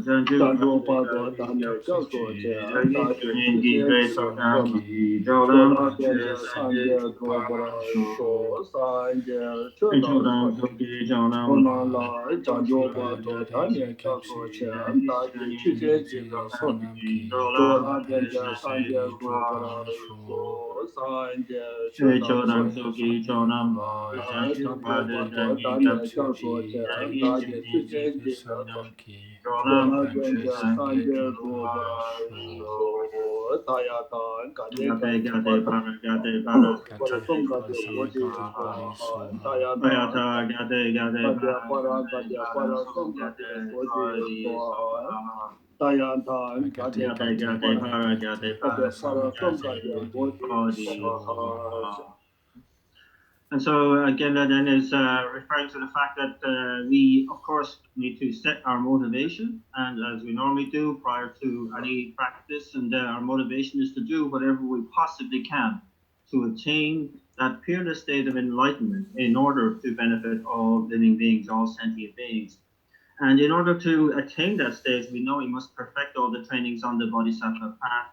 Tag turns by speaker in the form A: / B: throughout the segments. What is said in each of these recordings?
A: 赞助巴多达内教所这大学之间说那边的三节多不了说三节这道我那来赞助巴多达内教所这大学之间这个说那边的三节多不了说三节这道来赞助巴多达内教所这大学之间这个说那边的三节多不了说大家当感觉感觉我的总感觉国际大家当感觉把了总感觉国际大家当感觉把了总感觉国际
B: And so again, that then is referring to the fact that we, of course, need to set our motivation, and as we normally do prior to any practice, and our motivation is to do whatever we possibly can to attain that peerless state of enlightenment in order to benefit all living beings, all sentient beings. And in order to attain that stage, we know we must perfect all the trainings on the Bodhisattva path.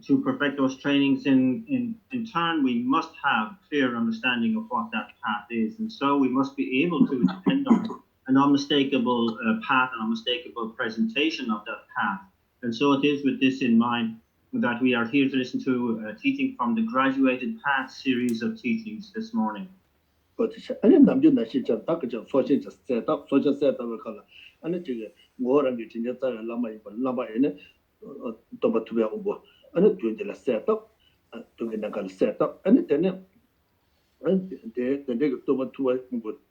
B: To perfect those trainings in turn, we must have clear understanding of what that path is. And so we must be able to depend on an unmistakable path, an unmistakable presentation of that path. And so it is with this in mind that we are here to listen to a teaching from the Graduated Path series of teachings this morning.
A: And doing the set up, doing the set up, and then the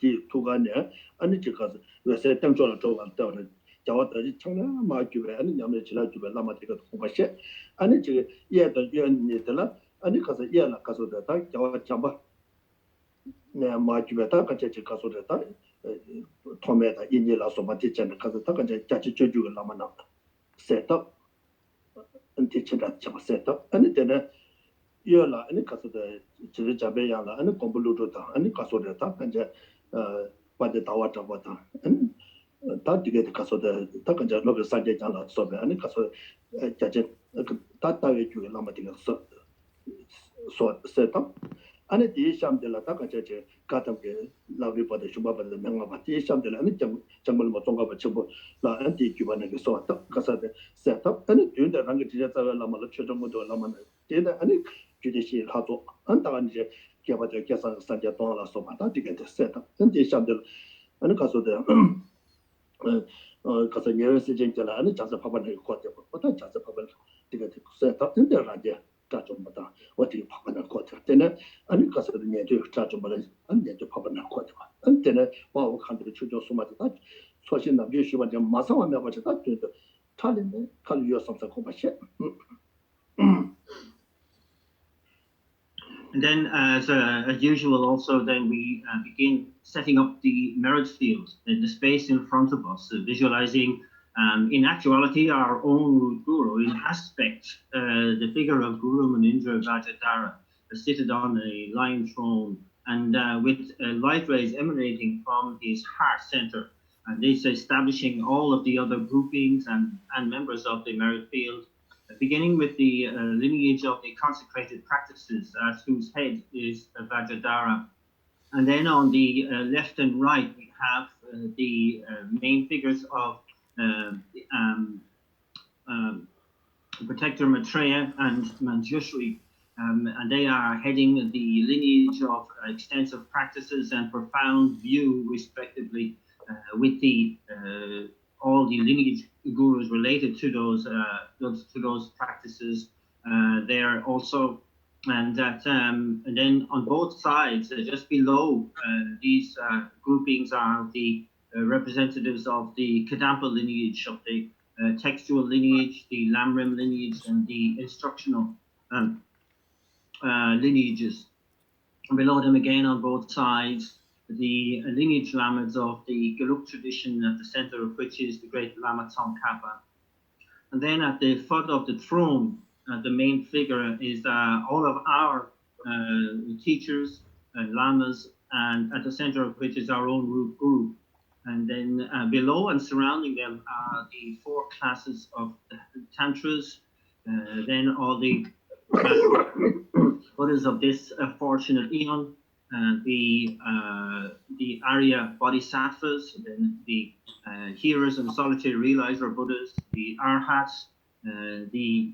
A: to Ganya, and it because we said them to the Jawata China, Marku, and Yamachila to Lamatica Kumashe, and it yet the Yan Nitala, and because a year like Caso the Tak, Jawa Chamba, Markubeta, Kachi Caso the Tak, Tomata, India, Somati, and Kazataka, Chachi Lamana set up. And teaching that set up, and then you're like any case of the Chirichabeyala, and the Combuluta, and the Caso Tap, and by the Tawata water, and that to get the Caso the Takanja Local Sajay Jala Sobe, and the Caso Judge that you Lamatic so set up. And it is some de la Takaja, Katam, Lavi for the Shubaba, the Mangavati, some de la Jamal Motonga, Chibo, La Anti Cuban, so Casade set up, and it doing the Rangatia Lama, Chomoto Laman, dinner, and it judicial Hato, Antanje, Kiabata Kasa, Sanjatola, so Mata to get the set up, and the Shandel, and the Caso de Casanera Sijala, and just a Papa Quarter, but I just a Papa to get set up in the Radia. What do you pop in a quarter? Then and because of the near to charge of balance and then to pop in a quarter. And then while country children so much that so she not use what your muscle and never to that to the Taliban can use something called shit.
B: And then, as usual, also then we begin setting up the merit field, the space in front of us, visualizing. In actuality, our own Guru, in aspect, the figure of Guru Munindra Vajradhara, seated on a lion throne, and with light rays emanating from his heart center, and this establishing all of the other groupings and members of the merit field, beginning with the lineage of the consecrated practices, as whose head is Vajradhara. And then on the left and right, we have the main figures of Protector Maitreya and Manjushri, and they are heading the lineage of extensive practices and profound view, respectively, with the all the lineage gurus related to those practices there also, and that and then on both sides, just below these groupings are the representatives of the Kadampa lineage, of the textual lineage, the Lam Rim lineage, and the instructional lineages. And below them again on both sides, the lineage lamas of the Geluk tradition, at the center of which is the great Lama Tsongkhapa. And then at the foot of the throne, the main figure is all of our teachers and lamas, and at the center of which is our own root guru. And then below and surrounding them are the 4 classes of tantras, then all the Buddhas of this fortunate eon, the Arya Bodhisattvas, then the hearers and solitary realizer Buddhas, the Arhats, the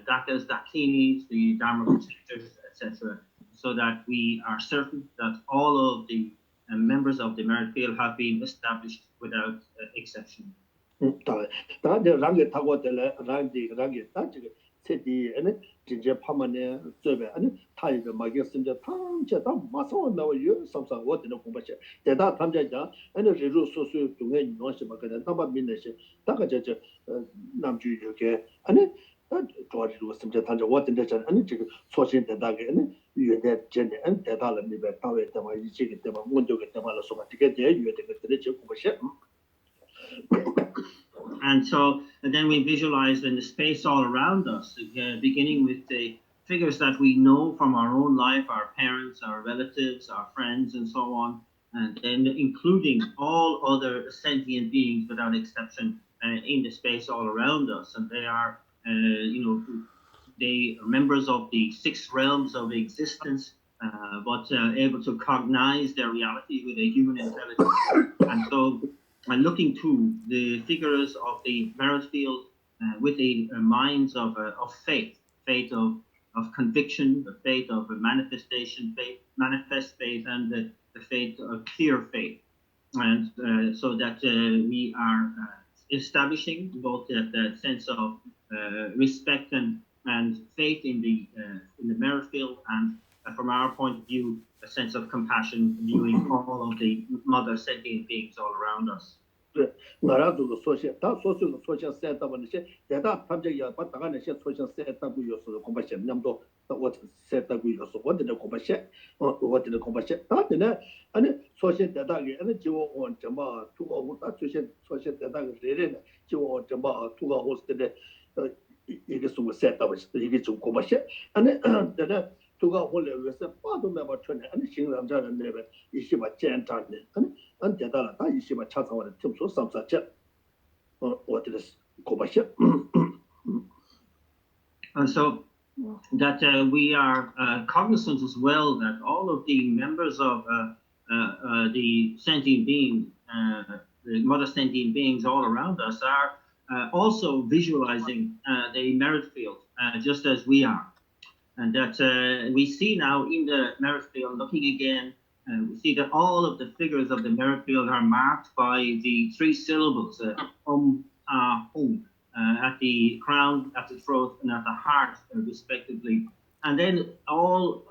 B: Dakas, Dakinis, the Dharma protectors, etc., so that we are certain that all of the members of the merit field have been established without exception.
A: 세디 아니 진짜 파만에 저배 아니 타이베 마게스인데 탐제다 마서 나와요 삼상 어디는 공부시 대다 탐제자 아니 리루 소소 동에 노시 막거든 담바 민내시 다가저 남주 이렇게 아니 저리로 심제 탐제 어디는 저 아니 지금 소신 대다게 아니 유대 전에 안 대다를 미베 타외 때마 이치기 때마 문조게 때마로 소가 되게 돼 유대 것들이 저 공부시
B: And so then we visualize in the space all around us, beginning with the figures that we know from our own life, our parents, our relatives, our friends, and so on, and then including all other sentient beings without exception in the space all around us. And they are, they are members of the 6 realms of existence, but able to cognize their reality with a human intelligence. And so and looking to the figures of the merit field with the minds of faith, faith of conviction, the faith of manifestation, faith, manifest faith, and the faith of clear faith, and so that we are establishing both that sense of respect and faith in the merit field, and from our point of view, a sense of compassion, viewing all of the mother sentient beings all around us.
A: 나라도 소셜 다 소셜 세트업은 이제 대다 탐제야 받다가는 이제 소셜 세트업 요소 공부시 냠도 어 세트업 요소 어디는 공부시 어디는 공부시 다들 아니 소셜 대다게 아니 지워 온 점바 투고 다 소셜 대다게 레레 지워 점바 투고 호스트데 이게 수 세트업 이게 좀 공부시 아니 내가 두가 홀레 위해서 빠도 매버 전에 아니 신랑자는 레벨 이시바 젠타네 아니 안 대다라 다 이시바 차상원의 틈소 삼사체 어디스 고바시
B: And so that we are cognizant as well that all of the members of the sentient being, the mother sentient beings all around us are also visualizing the merit field just as we are. And that we see now in the merit field, looking again, we see that all of the figures of the merit field are marked by the 3 syllables, hum, at the crown, at the throat, and at the heart, respectively. And then all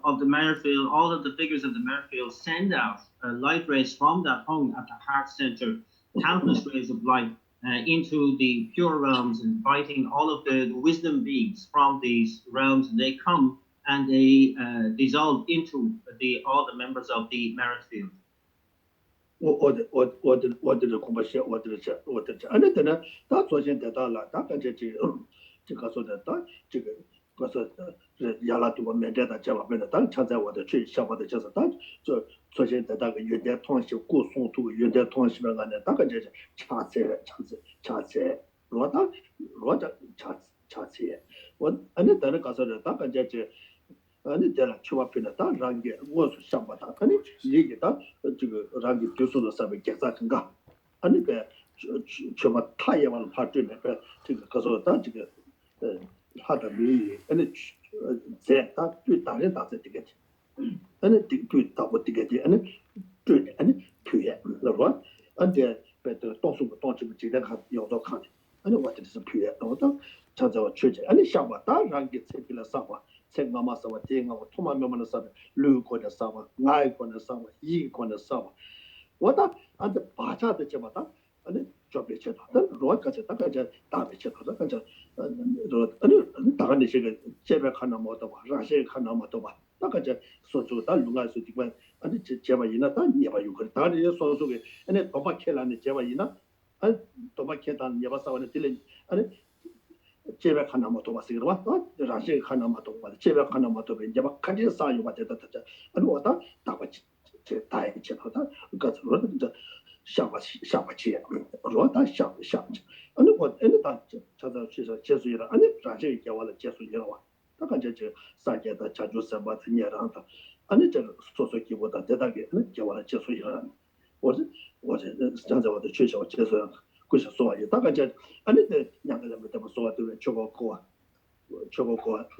B: of the merit field, all of the figures of the merit field send out light rays from that hum at the heart center, countless rays of light, into the pure realms, inviting all of the wisdom beings from these realms, and they come and they dissolve into all the members of the merit field.
A: 어디를 공부시 어디를 아니 되나 다 소신 대다라 다 간제 지가 소다 지금 그래서 야라도 면제다 잡아면 당 찾아와도 주 샤바도 쳐서 다저 소신 대다가 유대 통시 고송도 유대 통시를 안에 다 간제 차세 로다 차세 원 아니 다른 가서는 다 간제 아니 내가 추와피나 다 랑게 무엇을 샤바다 아니 얘기다 지금 랑게 교수도 사বে 계산인가 아니 그 저마 타이완 파트네 그 가서 다 지금 하다 미 아니 제다 또 다른 다들 되게 아니 또 다고 되게 아니 또 아니 표현 그러고 안데 배도 동수고 동치고 지금 요도 칸 아니 what is 표현 너도 찾아와 취재 아니 샤바다 랑게 책이라 사와 생마마사와 대응하고 토마면만 사와 루고다 사와 나이고다 사와 이고다 사와 와다 안데 바자도 제마다 아니 저배체다 로까지 다가자 다배체다 가자 아니 다간데 제가 제배 하나 뭐도 봐 라시 하나 뭐도 봐 다가자 소소다 루가서 디만 아니 제바 이나다 니바 유거 다리 소소게 아니 도바켈라네 제바 이나 아니 도바켈단 니바사와네 딜레 아니 제배 하나 뭐도 봤어요 와 라시 하나 뭐도 봐 제배 하나 뭐도 봐 이제 막 같이 사요 맞다 아니 와다 다바치 제 다이 제하다 그러니까 진짜 下巴切，若他下，俺我俺他他的其实结束了，俺咱这给我了结束了哇，他感觉这三届的家族什么的年让他，俺这个说给我的这大给俺给我了结束了，我这现在我的学校结束了，过去说也大概这俺这两个人没这么说对不对？去过课啊。全国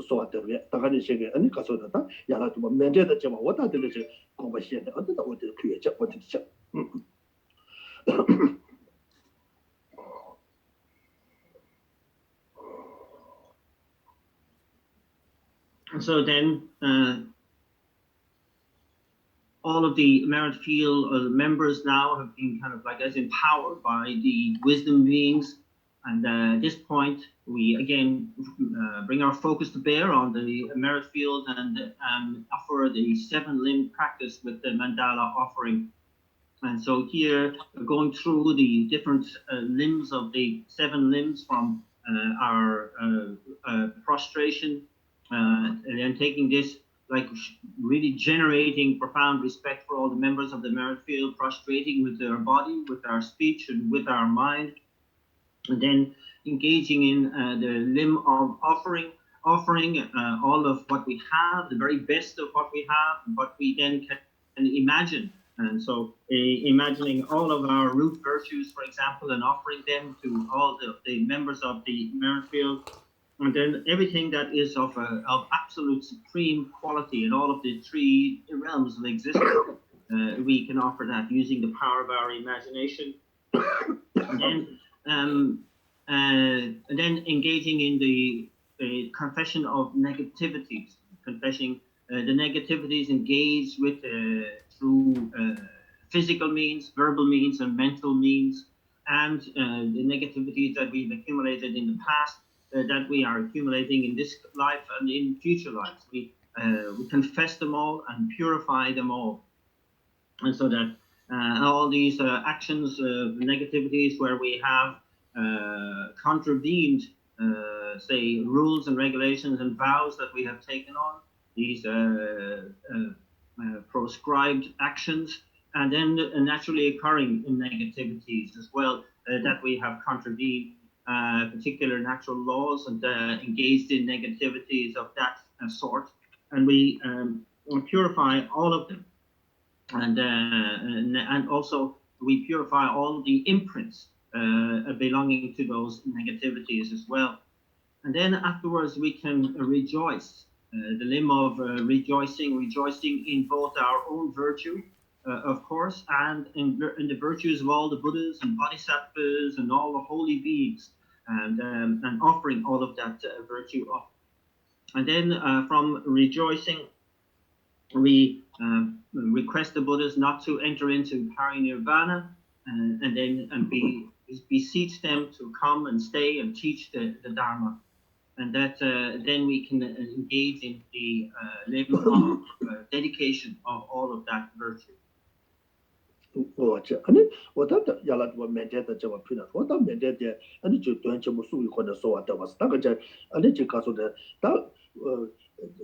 A: 说对不对？大概这些个，你告诉他，他原来我面对的情况，我当时那些广播线的，我我就可以讲，我就讲，So
B: then, all of the merit field members now have been kind of like as empowered by the wisdom beings. And at this point, we again bring our focus to bear on the merit field and offer the 7-limb practice with the mandala offering. And so here, going through the different limbs of the 7 limbs from our prostration, and then taking this, like really generating profound respect for all the members of the merit field, prostrating with our body, with our speech, and with our mind, and then engaging in the limb of offering all of what we have, the very best of what we have, and what we then can imagine. And so imagining all of our root virtues, for example, and offering them to all the members of the merit field. And then everything that is of absolute supreme quality in all of the 3 realms of existence, we can offer that using the power of our imagination. And then engaging in the confession of negativities, confessing the negativities engaged with through physical means, verbal means, and mental means, and the negativities that we've accumulated in the past, that we are accumulating in this life and in future lives. We confess them all and purify them all, and so that all these actions, negativities where we have contravened, say, rules and regulations and vows that we have taken on, these proscribed actions, and then naturally occurring negativities as well, that we have contravened particular natural laws and engaged in negativities of that sort, and we purify all of them. And also we purify all the imprints belonging to those negativities as well. And then afterwards we can rejoice, the limb of rejoicing in both our own virtue, of course, and in the virtues of all the Buddhas and Bodhisattvas and all the holy beings, and offering all of that virtue up. And then from rejoicing, we request the Buddhas not to enter into parinirvana, and then beseech them to come and stay and teach the Dharma. And that then we can engage in the limb of dedication of all of that virtue.
A: 我当的原来我缅甸的这么拼了，我到缅甸的，你就端节目属于或者说的话是那个这，你就告诉的，当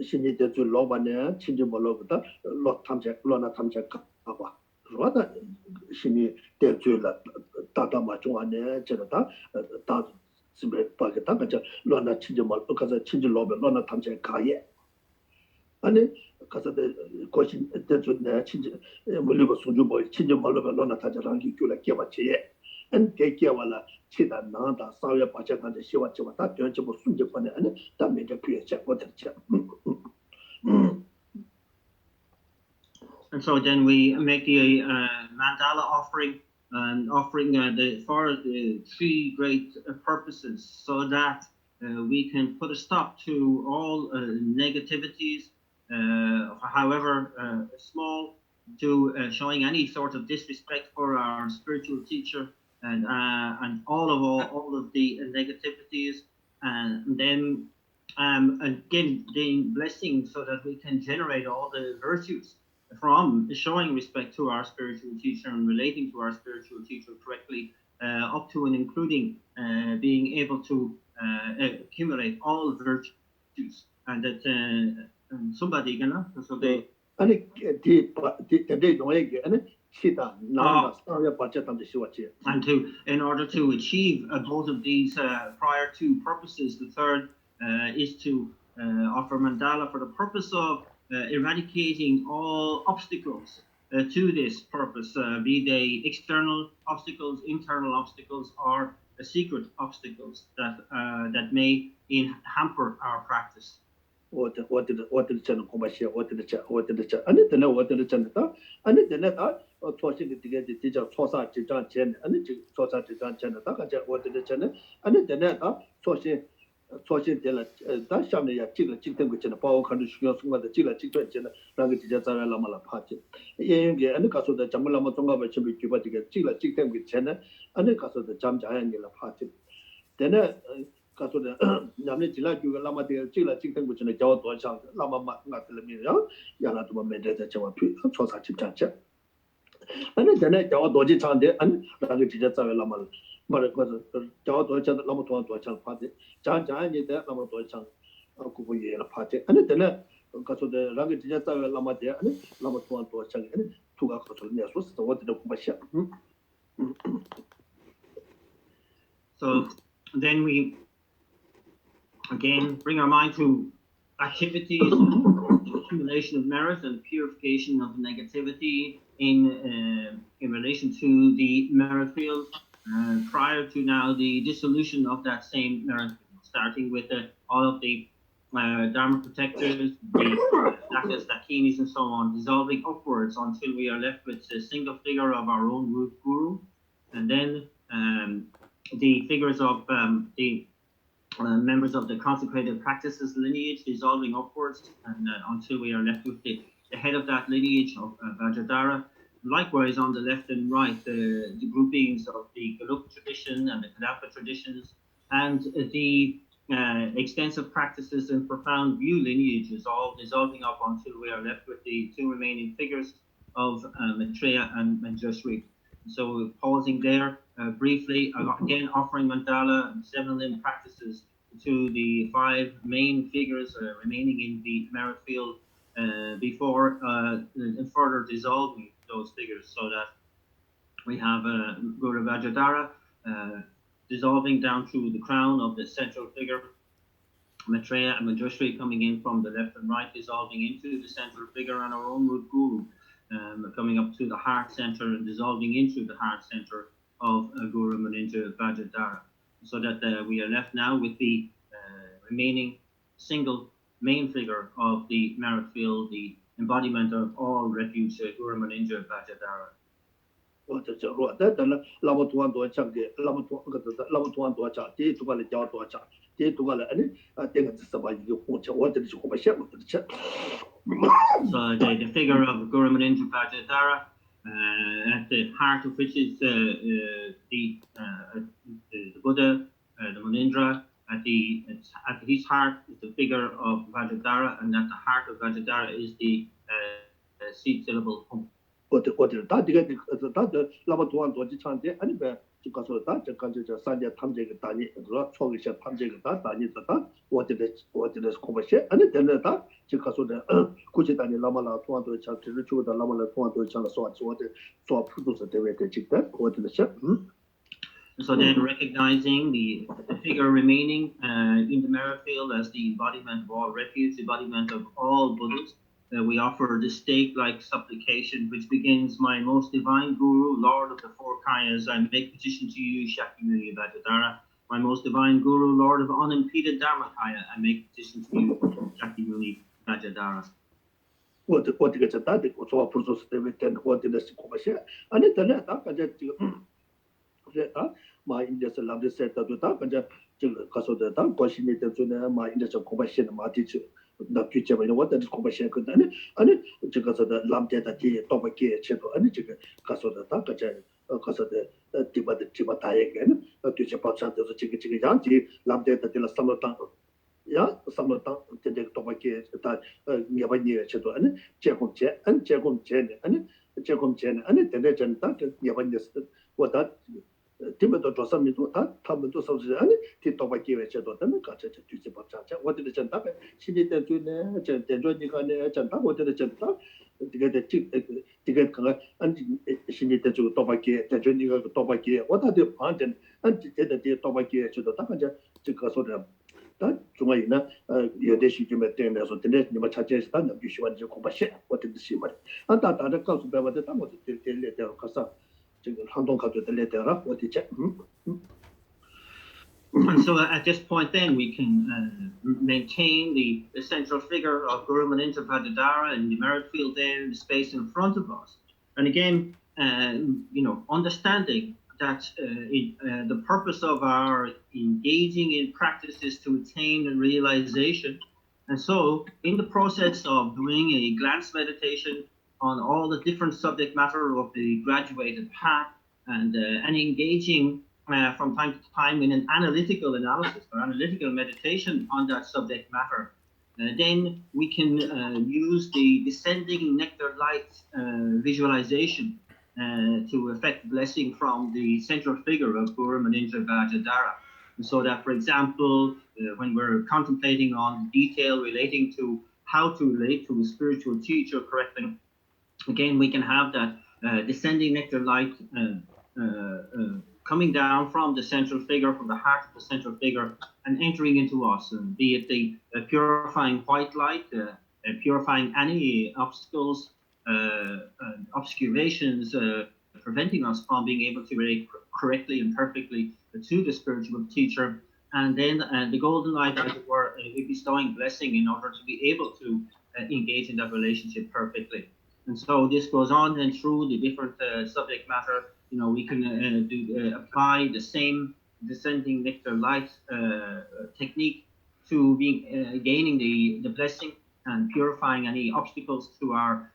A: 新年的最老板呢，亲戚没老不的，老他们家干吧，说的新年的最了，大嘛中啊呢，这个大这边把个大个这老那亲戚没，可是亲戚老板老那他们家干业。아니 가서 거신 대전에 진짜 물리고 소주뭐 진짜 말로 말로나 타자랑기 교라 깨봤지 안 깨깨와라 치다 나다 사회 바짝한테 시와치와 다 변치 뭐 순제 번에 아니 다 메제 피해자 어떻게
B: And so then we make the mandala offering, and offering for the 3 great purposes, so that we can put a stop to all negativities, however small, to showing any sort of disrespect for our spiritual teacher, and all of the negativities, and then again the blessing, so that we can generate all the virtues from showing respect to our spiritual teacher and relating to our spiritual teacher correctly, up to and including being able to accumulate all virtues, and that somebody can so they
A: 아니 디 농에게 아니
B: And in order to achieve both of these prior two purposes, the third is to offer mandala for the purpose of eradicating all obstacles to this purpose, be they external obstacles, internal obstacles, or secret obstacles that may hamper our practice.
A: What the channel commercial, what the chat, and it know what the channel, and it the net or forcing it to get the teacher Tosa to John Chen, and it Tosa to John Chen, what the channel, and it the net forcing the that Shamia Chilla Chicken, which in the power country, the Chilla Chicken, Language Lamala Party. And the castle the Jamala Matonga, which will be Cuba to get Chilla Chicken with Chena, and the castle the Jam Jayangela Party. Then 가서 남네 지라 주가 라마데 지라 직등 붙이는 저 도창 라마 맞들면요 야나도 맨데다 저와 조사 집장체 아니 전에 저 도지 창데 아니 라게 지자 자외 라마 말거서 저 도창 라마 도창 파데 장장이데 라마 도창 구부예라 파데 아니 전에 가서 라게 지자 자외 라마데 아니 라마 도창 아니 두가 가서 내서서 어디도 공부하셔
B: So then we again bring our mind to activities, accumulation of merit and purification of negativity in relation to the merit field prior to now the dissolution of that same merit field, starting with all of the Dharma protectors, the Dakas, Dakinis and so on, dissolving upwards until we are left with a single figure of our own root guru, and then the figures of the members of the consecrated practices lineage dissolving upwards and until we are left with the head of that lineage of Vajradhara. Likewise, on the left and right, the groupings of the Galuk tradition and the Kadapa traditions and the extensive practices and profound view lineages all dissolving up until we are left with the two remaining figures of Maitreya and Manjushri. So pausing there briefly, again offering mandala and seven limb practices to the five main figures remaining in the merit field before further dissolving those figures, so that we have Guru Vajradhara dissolving down to the crown of the central figure, Maitreya and Manjushri coming in from the left and right, dissolving into the central figure, and our own root guru coming up to the heart center and dissolving into the heart center of Guru Muninja Vajradhara, so that we are left now with the remaining single main figure of the merit field, the embodiment of all refuge, Guru Muninja Vajradhara. So the figure of Guru Muninja Vajradhara, at the heart of which is the Buddha, the Munindra. At his heart is the figure of Vajradhara, and at the heart of Vajradhara is the seed syllable Hum. So then recognizing the figure remaining in the merit field as the embodiment of all refuge, the embodiment of all Buddhas, we offer the stake-like supplication which begins, "My most divine Guru, Lord of the four Kayas, I make petition to you, Shakyamuni Vajradhara. My most divine Guru, Lord of unimpeded Dharmakaya, I make petition to you, Shakyamuni Vajradhara."
A: What gets at that? What's all process what did the commercial? And it my India's love the set of the top and just Caso the top, question it to my India's commercial, my teacher. The future, what that is commercial could and it because of the lamp data tea, Tomaki, Cheto, and it because of the Takajan, because of the Tibatai again, to Japan, the chicken yanti, lamp data till a summer time. Yeah, summer time, the Tomaki, nearby near Cheto, and Checkum Chen, and Checkum Chen, and Checkum Chen, and the legend that nearby what that. Timothy to some into that, come to some Tito Bakir, and catch it to the What did the Chanta? She did the Janta, what did the Chanta? 되게 되게 그가 안 신이 되고 또밖에 대전이가 또밖에 어디다 반전 안 되게 또밖에 저도 다 가자 그 소리야 다 중앙이나 여대시 좀 때문에서 근데 뭐 찾아서 다 남기시원지 공부시 어떤 뜻이 말이야 안다 다들 가서 배워도 다 못해 될 때로 가서 지금 한동 가도 될 때라 어디지
B: And so at this point then we can maintain the central figure of Guru Maninta Padadara in the merit field there in the space in front of us. And again, understanding that the purpose of our engaging in practice is to attain a realization. And so in the process of doing a glance meditation on all the different subject matter of the graduated path and engaging from time to time in an analytical analysis or analytical meditation on that subject matter, then we can use the descending nectar light visualization to effect blessing from the central figure of Guru Maninja Vajradhara. So that, for example, when we're contemplating on detail relating to how to relate to a spiritual teacher correctly, again, we can have that descending nectar light coming down from the central figure, from the heart of the central figure, and entering into us, and be it the purifying white light, purifying any obstacles, obscurations, preventing us from being able to relate correctly and perfectly to the spiritual teacher, and then the golden light, as it were, bestowing blessing in order to be able to engage in that relationship perfectly. And so this goes on and through the different subject matter. We can apply the same descending nectar light technique to gaining the blessing and purifying any obstacles to our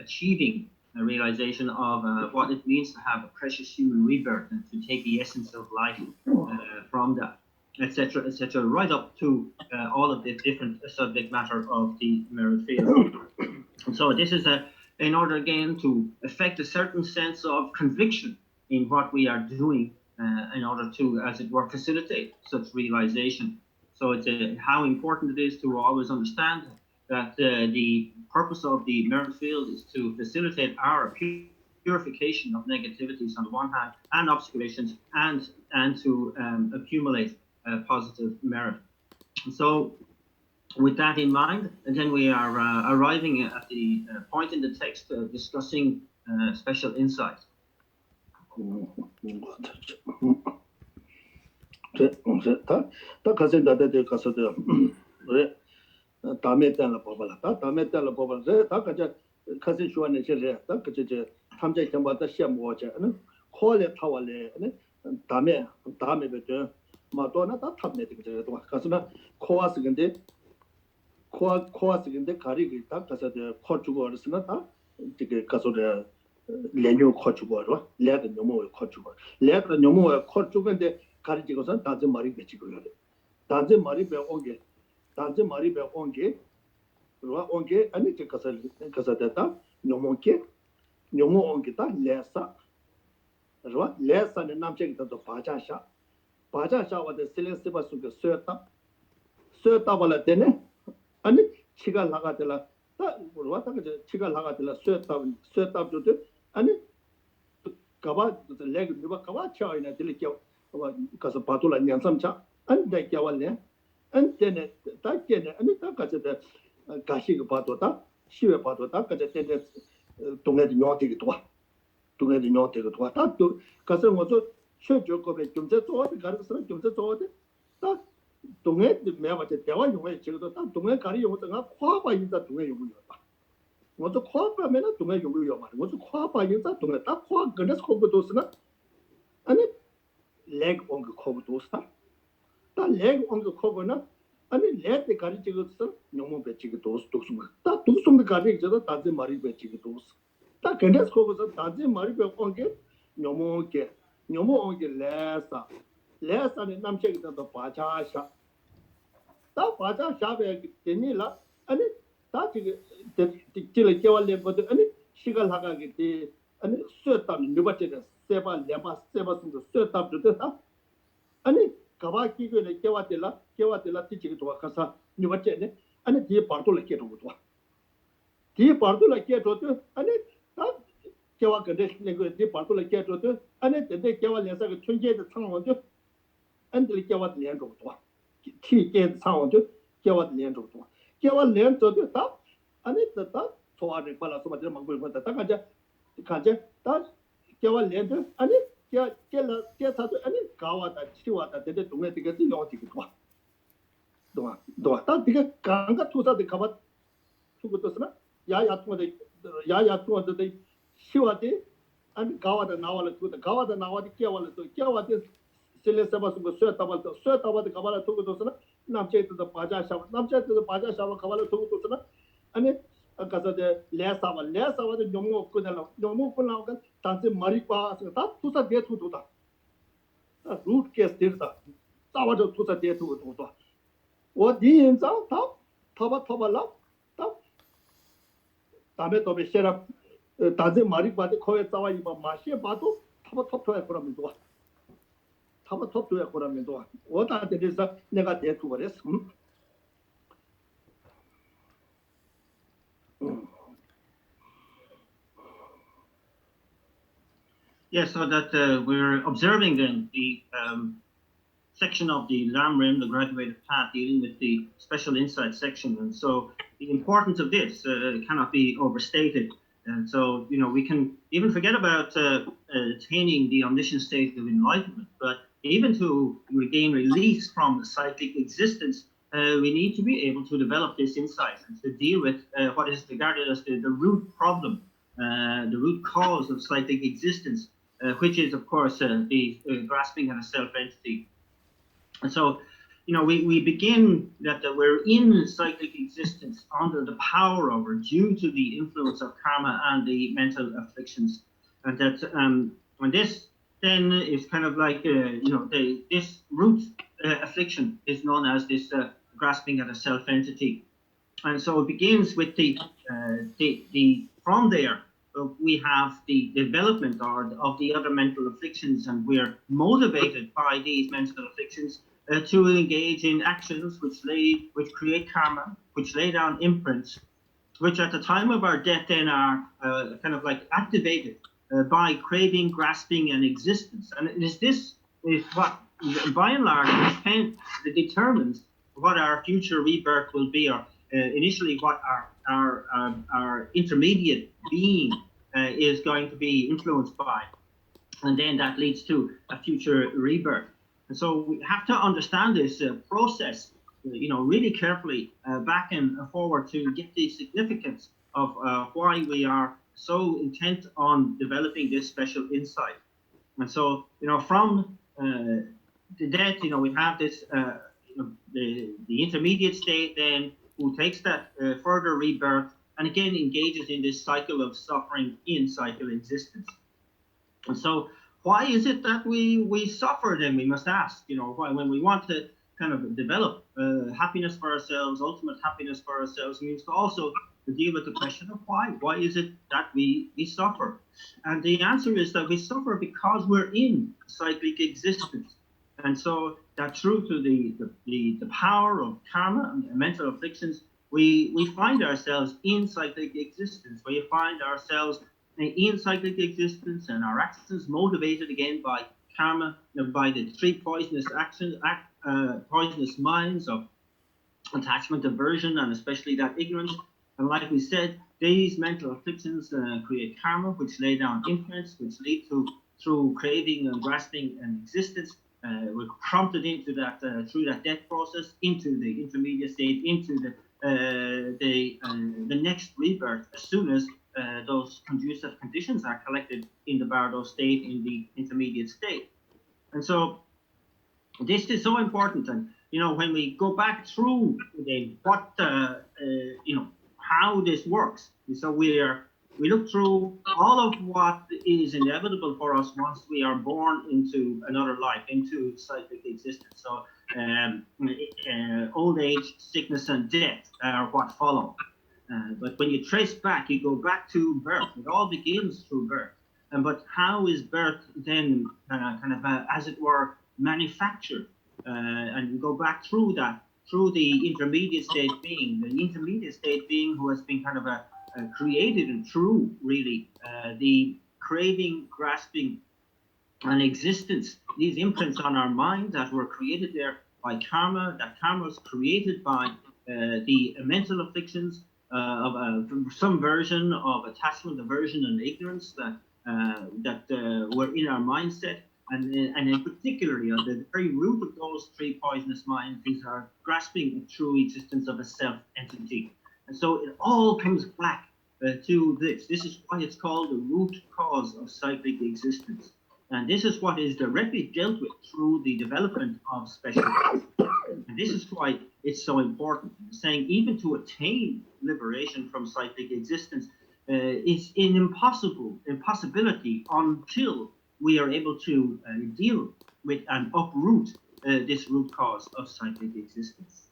B: achieving a realization of what it means to have a precious human rebirth and to take the essence of life from that, etc., etc., right up to all of the different subject matter of the merit field. And so this is in order again to affect a certain sense of conviction in what we are doing in order to, as it were, facilitate such realization. So it's how important it is to always understand that the purpose of the merit field is to facilitate our purification of negativities on the one hand and obscurations and to accumulate positive merit. So with that in mind, and then we are arriving at the point in the text discussing special insights.
A: 다 가진다 데 가서도 왜 다음에 때는 뽑아라 다음에 때는 뽑아서 다 가져 가진 쇼안에 제래 다 그저 탐제 경보다 시험 뭐잖아 콜에 타월래 다음에 베죠 마도나 다 탐내 되게 또 가서나 코와스 근데 코와스 근데 가리기 다 가서도 코 주고 어르스나 다 되게 가서도 레뉴 코 주고 어르 레드 너무 코 주고 레드 너무 코 주고인데 가리지고선 다지 말이 배치고요 다지 말이 배운게 다지 말이 배운게 그리고 온게 아니 가서다 너무게 너무 온게다 레사 그리고 레사는 남체기도 바자샤와데 실레스바스게 쇠다 발라데네 아니 치가 나가들라 다 뭐라 그 치가 나가들라 쇠다 줘도 아니 가바 레그 누가 가바 차이나 들리켜 가서 바돌라 냥삼차 안데 겨월네 안테네 다케네 아니 다 가서다 가시가 바도다 시외 바도다 가서 때데 동네도 녀되게 도와 동네도 녀되게 도와 다또 가서 뭐저 최저급에 좀 저어디 가르쳐서 좀 저어디 다 동네 매바테 대화 용에 지금도 다 동네 가리 용도가 khoaba 인자 동네 용이었다 뭐저 khoa바면은 동네 용이요 말 뭐저 khoaba 인자 동네 다 khoa 그래서 kho부도스나 아니 leg on the kho부도스다 다 leg on the kho부나 아니 레트 가르치고서 너무 배치고 도스 독숨 다 독숨 가르치고서 다지 말이 배치고 도스 다 그래서 kho부서 다지 말이 배운게 너무게 레사는 남체기도 바자샤 다 바자샤베 되니라 아니 다 지금 개월에 거든 아니 시간 하가게 돼 아니 쇠땀 누바체다 세바 세바스도 쇠땀 주다 아니 가바키고네 개와텔라 티치기도 가서 누바체네 아니 뒤에 바돌레 깨도 와 디 바르돌라 깨줘도 아니 다 개와 근데 디 바르돌라 깨줘도 아니 근데 개와 내사가 춘제의 상황도 안들 개와 연주도 티게 상황도 개와 연주도 개와 연주도 다 아니 다 소화를 발라서 맞을 먹을 거다 다 가자 다 개와 연주 아니 개사도 아니 가와다 치와다 되게 동네 되게 요지고 도와 다 되게 강가 투사도 가봐 투고도스나 야야 투어데 시와데 아니 가와다 나와라 투다 가와다 나와디 깨와라 또 깨와데 실레사바스고 쇠타바데 가발라 투고도스나 남체도 남체도 바자샤와 가발라 투고도스나 아니 가서데 레사바데 너무 없고잖아 너무 없고나가 단체 머리과 다 투사 대투도다 루트 케스 들다 싸워도 투사 대투도 어디인자 다 타바라 다 다음에 또 베셔라 다제 말이 바데 코에 싸와 이마 마시에 봐도 타바 톱토야 그러면 좋아 타바 톱토야 그러면 좋아 어다 데서 내가 대투 버렸어
B: Yes, so that we're observing then the section of the Lam Rim, the graduated path, dealing with the special insight section. And so the importance of this cannot be overstated. And so, we can even forget about attaining the omniscient state of enlightenment, but even to regain release from cyclic existence, we need to be able to develop this insight and to deal with what is regarded as the root problem, the root cause of cyclic existence, which is, of course, the grasping at a self-entity. And so, we begin that we're in cyclic existence under the power of or due to the influence of karma and the mental afflictions. And that when this then is kind of like, this root affliction is known as this grasping at a self-entity. And so it begins with the from there, we have the development of the other mental afflictions, and we're motivated by these mental afflictions to engage in actions which create karma, which lay down imprints, which at the time of our death then are kind of like activated by craving, grasping, and existence. And this is what, by and large, determines what our future rebirth will be, or initially what our intermediate being is going to be influenced by. And then that leads to a future rebirth. And so we have to understand this process, really carefully back and forward to get the significance of why we are so intent on developing this special insight. And so, from the death, we have this, the intermediate state then who takes that further rebirth and again engages in this cycle of suffering in cycle existence. And so, why is it that we suffer then, we must ask, why, when we want to kind of develop happiness for ourselves, ultimate happiness for ourselves, we need to also deal with the question of why. Why is it that we suffer? And the answer is that we suffer because we're in cyclic existence. And so that through to the power of karma and mental afflictions, we find ourselves in cyclic existence, where you find ourselves in cyclic existence and our actions motivated again by karma, by the three poisonous actions, poisonous minds of attachment, aversion, and especially that ignorance. And like we said, these mental afflictions create karma, which lay down imprints, which lead to, through craving and grasping and existence, we're prompted into that through that death process, into the intermediate state, into the next rebirth, as soon as those conducive conditions are collected in the Bardo state, in the intermediate state. And so this is so important. And, when we go back through again what, how this works. And so we look through all of what is inevitable for us once we are born into another life, into cyclic existence. So old age, sickness, and death are what follow. But when you trace back, you go back to birth. It all begins through birth. But how is birth then as it were, manufactured? And you go back through that, through the intermediate state being who has been kind of created and true, really, the craving, grasping, and existence, these imprints on our mind that were created there by karma, that karma was created by the mental afflictions of some version of attachment, aversion, and ignorance that were in our mindset. And in particularly, at the very root of those three poisonous minds is our grasping the true existence of a self-entity. And so it all comes back to this. This is why it's called the root cause of cyclic existence. And this is what is directly dealt with through the development of special. And this is why it's so important. Saying even to attain liberation from cyclic existence is an impossibility until we are able to deal with and uproot this root cause of cyclic existence.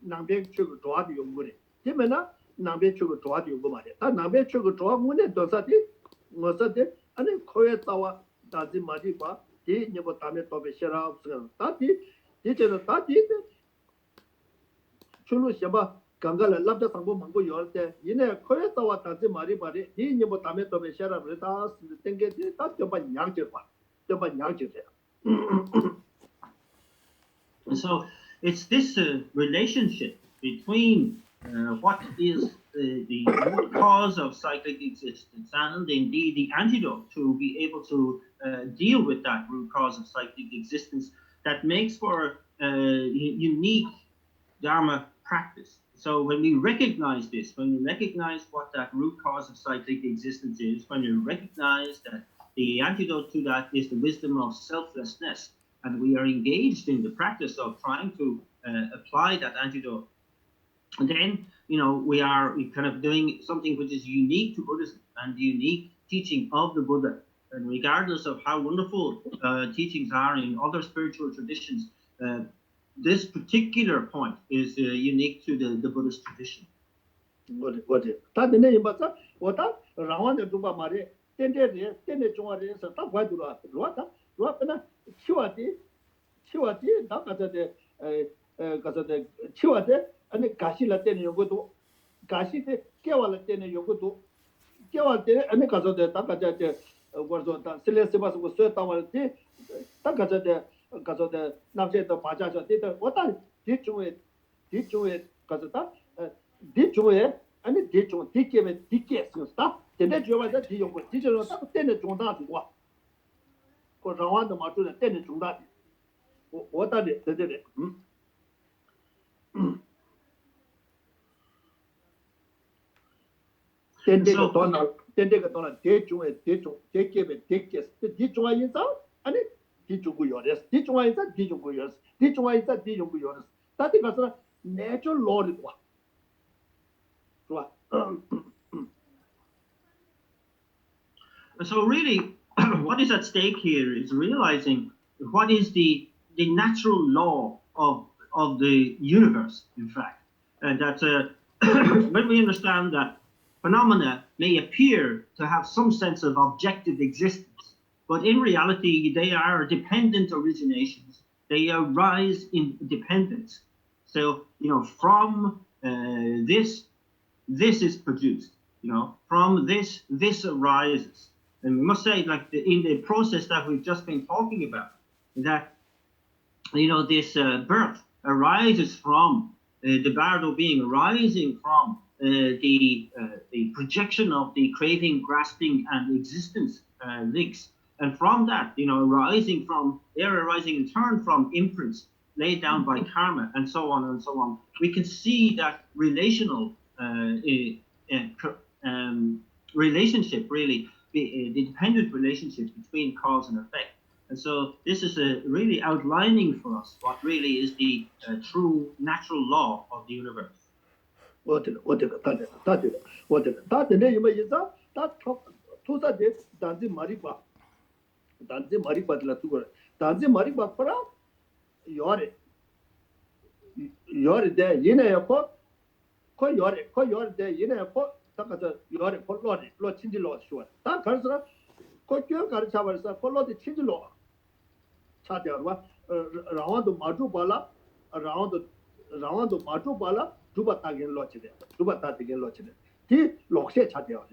A: 남배 추고 좋아도 용거래. 되면은 남배 추고 좋아도 용거 말이야. 다 남배 추고 좋아 문에 도사디 뭐서데 아니 코에 따와 다지 마디 봐. 이 니보 담에 도베 셔라 없어. 다디 이제는 다디 출로 셔봐. 강가를 납다 상고 망고 열때 이내 코에 따와 다지 마리 바리 이 니보 담에 도베 셔라 그랬다. 땡게 다 좀 양적 봐. 좀 양적이야.
B: So it's this relationship between what is the root cause of cyclic existence and indeed the antidote to be able to deal with that root cause of cyclic existence that makes for unique Dharma practice. So when we recognize this, when we recognize what that root cause of cyclic existence is, when we recognize that the antidote to that is the wisdom of selflessness, and we are engaged in the practice of trying to apply that antidote, and then we are kind of doing something which is unique to Buddhism and the unique teaching of the Buddha. And regardless of how wonderful teachings are in other spiritual traditions, this particular point is unique to the Buddhist tradition.
A: 치와디 나가자데 가자데 치와데 아니 가시라 때는 요것도 가시데 깨와라 때는 요것도 깨와 때 아니 가자데 나가자데 거기서 실레스바스 고 쇠타war데 나가자데 가자데 남제도 바자자 때도 왔다 뒤쪽에 가자다 뒤쪽에 아니 뒤쪽 뒤께면 뒤께스다 근데 저와다 뒤용고 뒤저로 딱 때는 중다 두고 그 라완도 맞추는 때는 중다 어다리 되더래. 텐데가 돈을 대중에 대개에 대중화 인사 아니 대중고 요레스 대중화 인사 대중고 요레스 대중화 인사 대중고 요레스 다들 가서 내줄 로를 와. 좋아.
B: So really, what is at stake here is realizing what is the natural law of the universe, in fact. And that when we understand that phenomena may appear to have some sense of objective existence, but in reality, they are dependent originations. They arise in dependence. So, from this is produced, from this arises. And we must say, like in the process that we've just been talking about, that this birth arises from the bardo being arising from the projection of the craving, grasping, and existence links, and from that, arising in turn from imprints laid down by karma, and so on and so on. We can see that relational relationship, really, the dependent relationship between cause and effect. And so this is really outlining for us what really is the true natural law of the universe.
A: 차대와 라운드 마주발라 라운드 마주발라 두바타게 로치데 두바타게 로치데 디 록세 차대와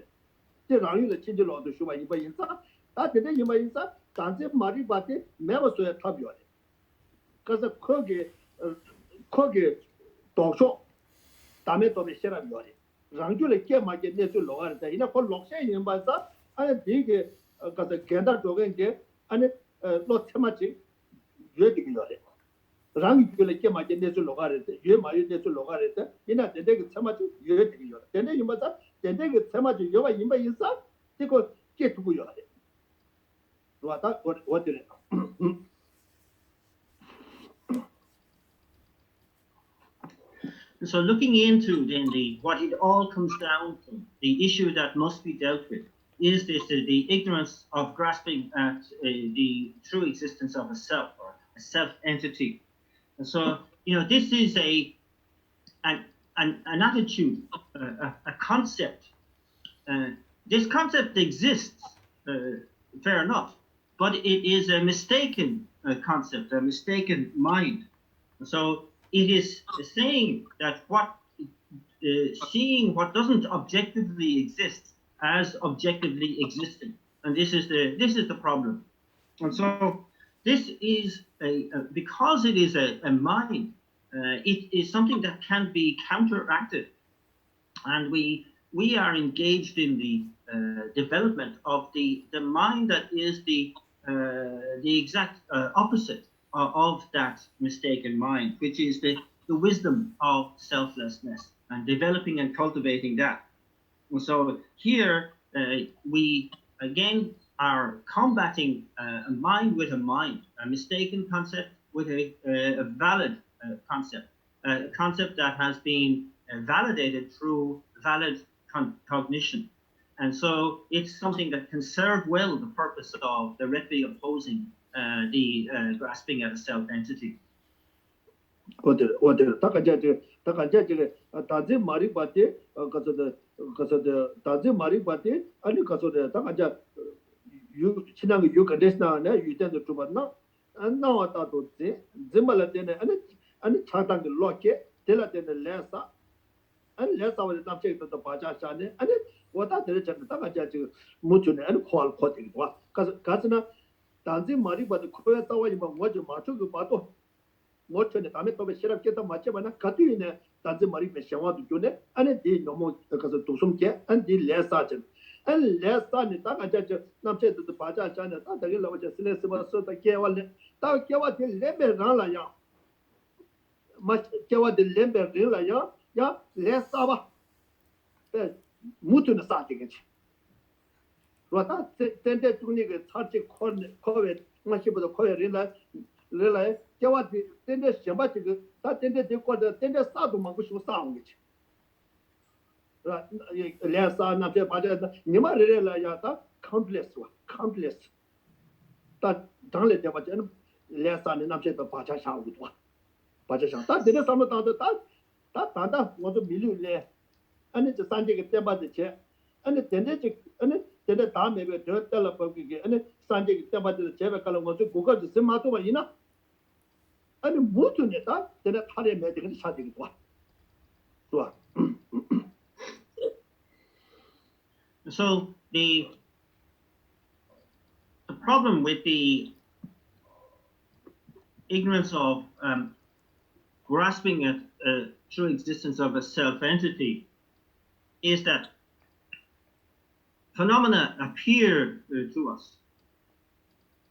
A: 디 라유의 친절로도 쇼바 이바 인사 다 되게 이바 인사 단지 말이 바데 매버서에 탑이야 그래서 거기 도쇼 담에 도에 시라비야 랑줄에 깨마게 내줄 로가르다 이나 걸 록세 인바사 아니 되게 가서 겐다 쪽에 아니 로테마치 예디기요래 랑이 줄에 깨마게 내줄 로가르다 예 마이 내줄 로가르다 이나 되게 테마치 예디기요 되게 이마사 되게 테마치 요가 이마 인사 이거 깨두고요래 로다 어디래
B: So looking into then what it all comes down to, the issue that must be dealt with, is the ignorance of grasping at the true existence of a self or a self entity. And so this is an attitude, a concept. This concept exists, fair enough, but it is a mistaken concept, a mistaken mind. So it is saying that seeing what doesn't objectively exist as objectively existing, and this is the problem. And so this is because it is a mind, it is something that can be counteracted, and we are engaged in the development of the mind that is the exact opposite of that mistaken mind, which is the wisdom of selflessness, and developing and cultivating that. And so here we again are combating a mind with a mind, a mistaken concept with a valid concept, a concept that has been validated through valid cognition. And so it's something that can serve well the purpose of directly opposing the grasping at a self-entity.
A: 어디 다가자지 다지 말이 바데 가서 다지 말이 바데 아니 가서 다가자 유 지난 유 컨디션나 유전도 주봤나 안 나왔다도 돼 짐발한테는 아니 차단 그 로케 텔라테는 레사 아니 레사와 남체도 바자샤네 아니 왔다 들으잖아 다가자지 무주네 아니 콜 코딩 와 가서나 단지 말이 바데 코에 따와 이만 뭐지 맞추고 봐도 모처네 다음에 또 시럽게다 맞춰봐나 가두이네 단지 말이 배셔와도 좋네 아니 디 너무 가서 도숨게 안디 레사진 안 레사니 다가자지 남체도 바자샤네 다 되게 나오지 슬레스버서다 개월네 다 개월데 레벨라야 마 개월데 레벨라야 야 레사바 무트는 사티겠지 로타 텐데 중니게 차치 코베 마시보다 코에리라 레라 개와디 텐데 셴바치 다 텐데 데코다 텐데 사도 망고시고 싸운게지 라 레사 나페 바자 니마레라야다 컴플렉스 다 당레 데바지 레사네 남체도 바자 샤우도 바자 샤다 데네 사마다도 다 모두 밀루레 아니 저 산제게 때바지 제 아니 텐데지 아니 텐데 다음에 더 달라버기게 아니 산제게 때바지 제베 칼로 모두 고가지 스마토 바이나 아니 모두네다 ten데 탈에 매되게 사되게 좋아
B: So the problem with the ignorance of grasping at true existence of a self-entity is that phenomena appear to us,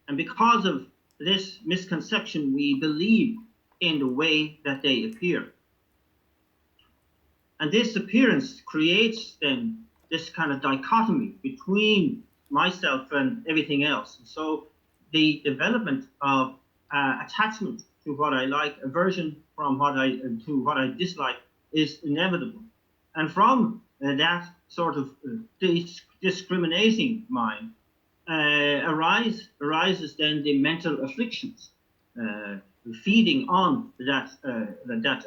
B: and because of this misconception, we believe in the way that they appear. And this appearance creates then this kind of dichotomy between myself and everything else. So the development of attachment to what I like, aversion to what I dislike is inevitable. And from that sort of discriminating mind arises then the mental afflictions, feeding on that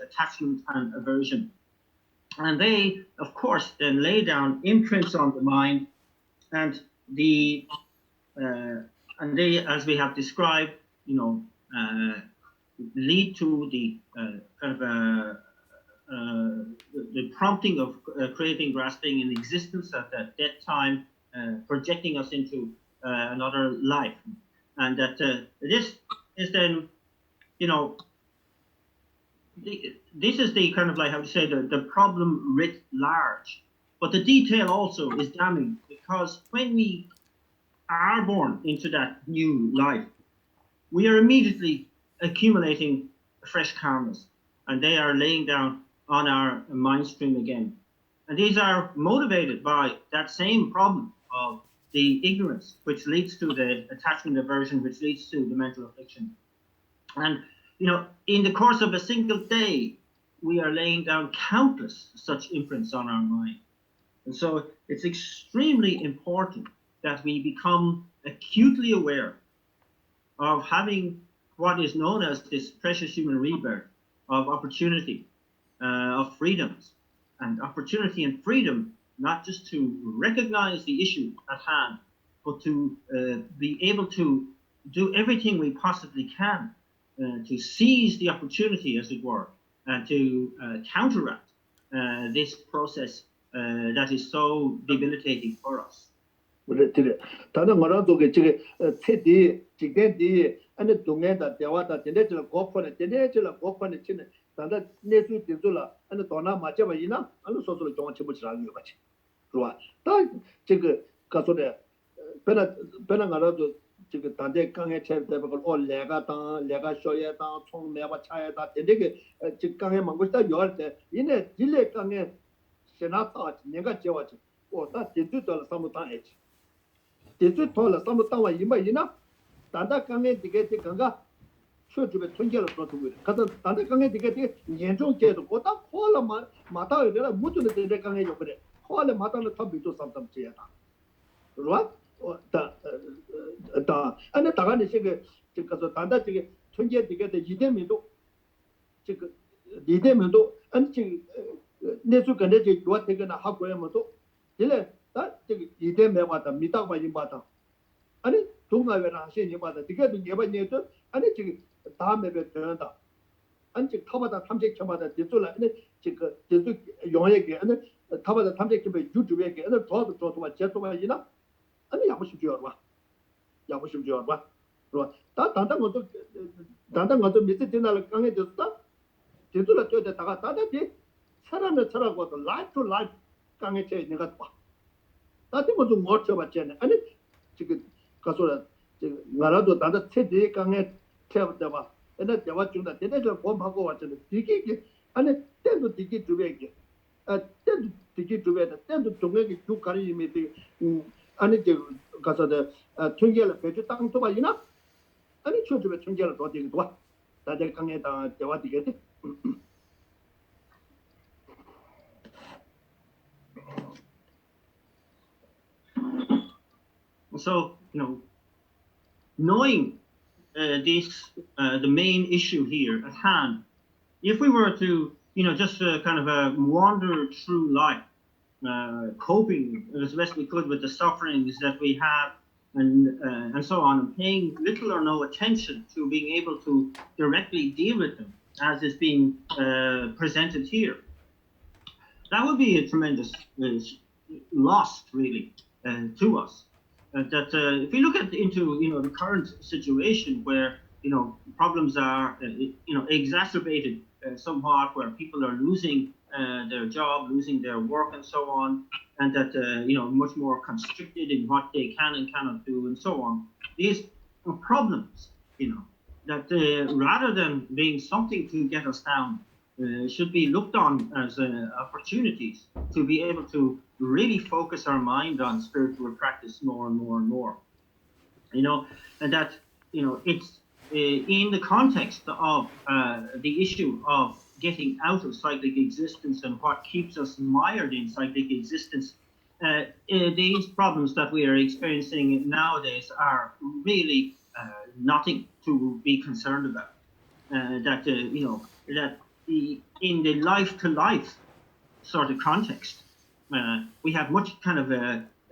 B: attachment and aversion. And they, of course, then lay down imprints on the mind, and they, as we have described, lead to the the prompting of craving, grasping, and existence at that time, projecting us into another life, and that this is then, this is the kind of like, how to say, the problem writ large, but the detail also is damning, because when we are born into that new life, we are immediately accumulating fresh karmas, and they are laying down on our mind stream again. And these are motivated by that same problem of the ignorance, which leads to the attachment aversion, which leads to the mental affliction. And, in the course of a single day, we are laying down countless such imprints on our mind. And so it's extremely important that we become acutely aware of having what is known as this precious human rebirth of opportunity, of freedoms, and opportunity and freedom, not just to recognize the issue at hand, but to be able to do everything we possibly can to seize the opportunity, as it were, and to counteract this process that is so debilitating for us.
A: 다른 거랑 저게 세디 지게디 아니 동에다 대화다 데레들 고퍼네 데레들 고퍼네 치네 단다 내수 되돌아 아니 도나 맞아봐 이나 아니 소소로 좀 쳐보지라는 거 같이 좋아 다 가서래 배나 가라도 단대 강에 채대버걸 내가 쇼에다 총 내가 차에다 데게 강에 먹고 있다 요할 때 이네 딜레 강에 세나타 내가 제와지 오다 데두들 삼부탄 했지 대주 토라 삼부 땅와 이마이나 단다 강에 되게 건가 쇼주베 통계를 들어두고 가서 단다 강에 되게 연종제도 고다 콜라 마타에라 무슨 데 강에 요 그래 콜라 마타는 탑비도 삼삼지야다 그러와 다 아니 다가니 가서 단다 통계 되게 이대면도 이대면도 아니 내수 근데 요 되게나 하고야면도 이래 다 이대면 왔다 미다가 임바다 아니 동아회랑 신이 받아 되게도 예반예도 아니 다음에 뵙는다 아니 타바다 탐색 쳐바다 뒤돌아 아니 뒤도 용하게 아니 타바다 탐색 쳐바 유튜브에 아니 도와 제도만이나 아니 야무십지어 봐 그럼 단단 것도 밑에 지나를 강에 줬다 뒤돌아 쪄다 다가 다다지 사람을 살아고도 라이프 투 라이프 강에 쳐 내가 봐 다들 모두 못 쳐봤잖아 아니 가서 나라도 다들 세대 강에 태웠다 봐. 근데 대화 중다 대대적 공부하고 왔잖아. 이게 아니 때도 되게 주베게. 때도 되게 주베다. 때도 동행이 쭉 가리면 아니 가서 총계를 배주 땅도 봐이나? 아니 저주베 총계를 더 되게 와. 다들 강에다 대화 되겠지.
B: So, knowing the main issue here at hand, if we were to, just kind of wander through life, coping as best we could with the sufferings that we have, and so on, and paying little or no attention to being able to directly deal with them as is being presented here, that would be a tremendous loss, really, to us. That if we look into the current situation where problems are exacerbated somewhat, where people are losing their job, losing their work, and so on, and that much more constricted in what they can and cannot do, and so on. These are problems, that rather than being something to get us down, should be looked on as opportunities to be able to really focus our mind on spiritual practice more and more and more. And that it's in the context of the issue of getting out of cyclic existence and what keeps us mired in cyclic existence. These problems that we are experiencing nowadays are really nothing to be concerned about. That in the life-to-life sort of context, we have much kind of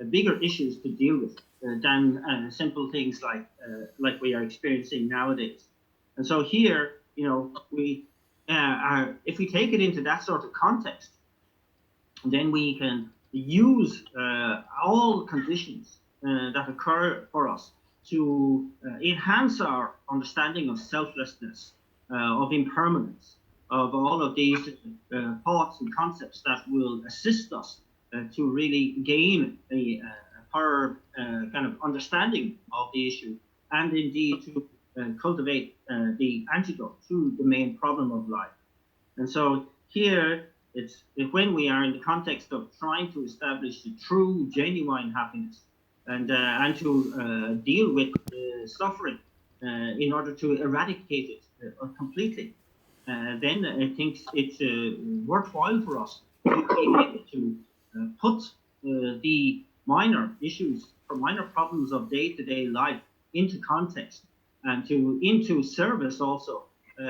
B: bigger issues to deal with than simple things like we are experiencing nowadays. And so here, we if we take it into that sort of context, then we can use all conditions that occur for us to enhance our understanding of selflessness, of impermanence, of all of these thoughts and concepts that will assist us to really gain a higher kind of understanding of the issue, and indeed to cultivate the antidote to the main problem of life. And so here, it's when we are in the context of trying to establish the true, genuine happiness, and to deal with suffering in order to eradicate it completely, then I think it's worthwhile for us to be able to put the minor issues or minor problems of day-to-day life into context and into service also,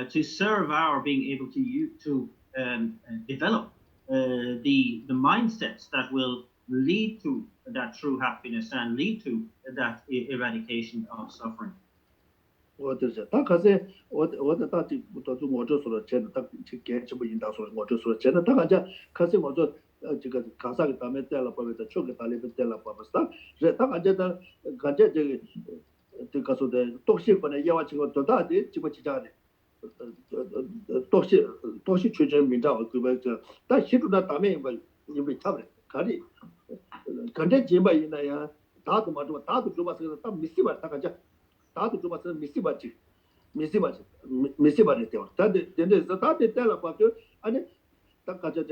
B: to serve our being able to develop the mindsets that will lead to that true happiness and lead to that eradication of suffering.
A: 我就是他可是我到底到中我就说了钱他去给什么引导说我就说钱他看见可是我说这个卡萨给他们带了包的出给他们带了包不是是他感觉这个说的东西可能要情况多大的基本家的东西确实明朝对不对但西方的他们因为差不多可以跟着基本那样大都嘛大都吧是他没事吧他感觉 다도 좀 맞는 미시바지 되어. 다들 근데 다들 때라 봐도 아니 딱 가져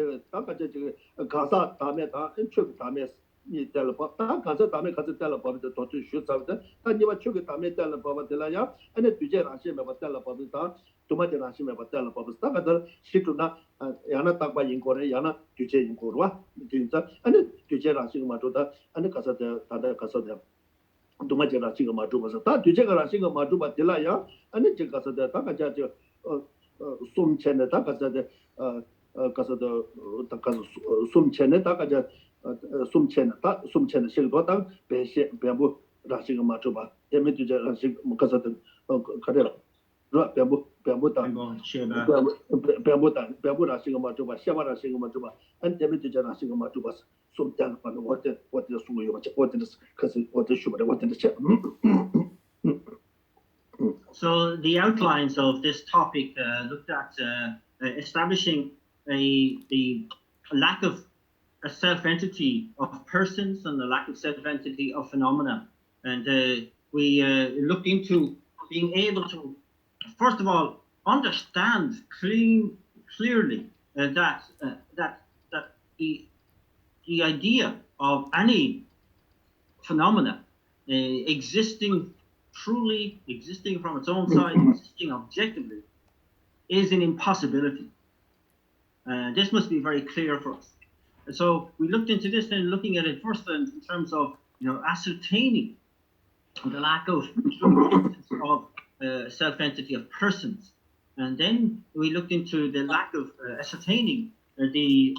A: 가사 다음에 다 인출 다음에 이 때라 봐. 가서 다음에 가서 때라 봐도 또 쉬었다. 다니와 추게 다음에 때라 봐들라야. 아니 뒤제 라시에 봐 때라 봐도 다 도마제 라시에 봐 때라 봐도 다가 시투나 야나 딱봐 인고래 야나 뒤제 인고로와. 진짜 아니 뒤제 라시가 맞다. 아니 가서 다들 가서 도마제라 지금 맞고서 다 뒤제가라 지금 맞고 될라야 아니 제가 가서다 다가자 숨체네 다가자데 가서도 다가서 숨체네 다가자 숨체네 실고당 배시 배부 라시가 맞고 봐 때문에 뒤제라 지금 가서도 그래라 로 배부다 배부라 지금 맞고 봐 샤바라 지금 맞고 봐 안 때문에 뒤제라 지금 맞고 봐 sometimes what the sulu you what the because what the sugar what the
B: So the outlines of this topic looked at establishing the lack of a self-entity of persons and the lack of self-entity of phenomena, and we looked into being able to first of all understand clearly that the idea of any phenomena truly existing from its own side, existing objectively, is an impossibility. This must be very clear for us. And so we looked into this and looking at it first in terms of ascertaining the lack of self-entity of persons, and then we looked into the lack of ascertaining the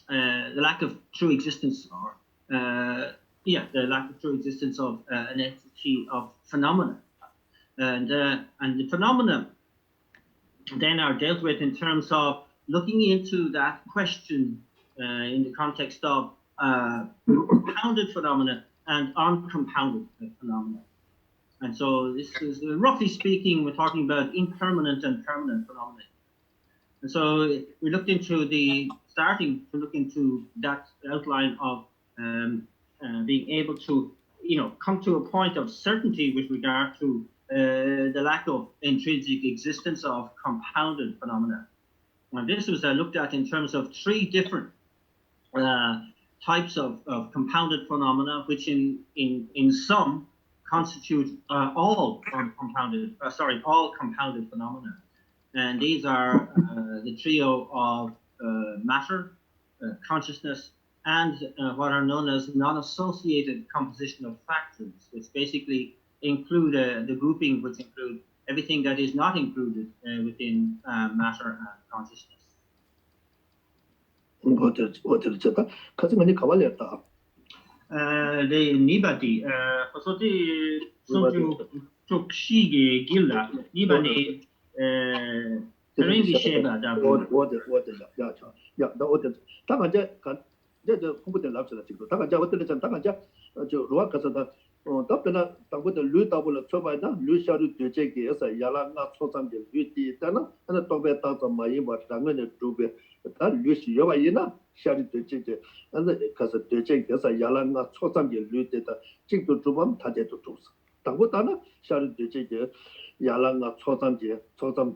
B: lack of true existence, or the lack of true existence of an entity of phenomena, and the phenomena then are dealt with in terms of looking into that question in the context of compounded phenomena and uncompounded phenomena. And so this is roughly speaking, we're talking about impermanent and permanent phenomena. And so we looked into starting to look into that outline of being able to, come to a point of certainty with regard to the lack of intrinsic existence of compounded phenomena. And this was looked at in terms of three different types of compounded phenomena, which in sum constitute all compounded phenomena. And these are the trio of matter, consciousness, and what are known as non-associated composition of factors, which basically include the grouping which include everything that is not included within matter and consciousness.
A: 어디 저다 가서 많이 가발렸다.
B: The nibati, fasoti soju chokshige gilla, nibani, Terengi sheba da.
A: 야, 나 어디 다가 이제 공부된 랍스다 지금. 다가 이제 어디 전 다가 이제 저 로아 가서다 답변아 당부도 류다불로 쳐봐야 류샤루 되제게에서 야랑가 초상들 류띠다나 하나 또배 따서 많이 뭐 당연히 두배 다 류시 여봐이나 샤리 되제게 근데 가서 되제게에서 야랑가 초상들 류띠다 지금도 두번 다제도 줬어. 당부다나 샤리 되제게 야랑가 초상제 초상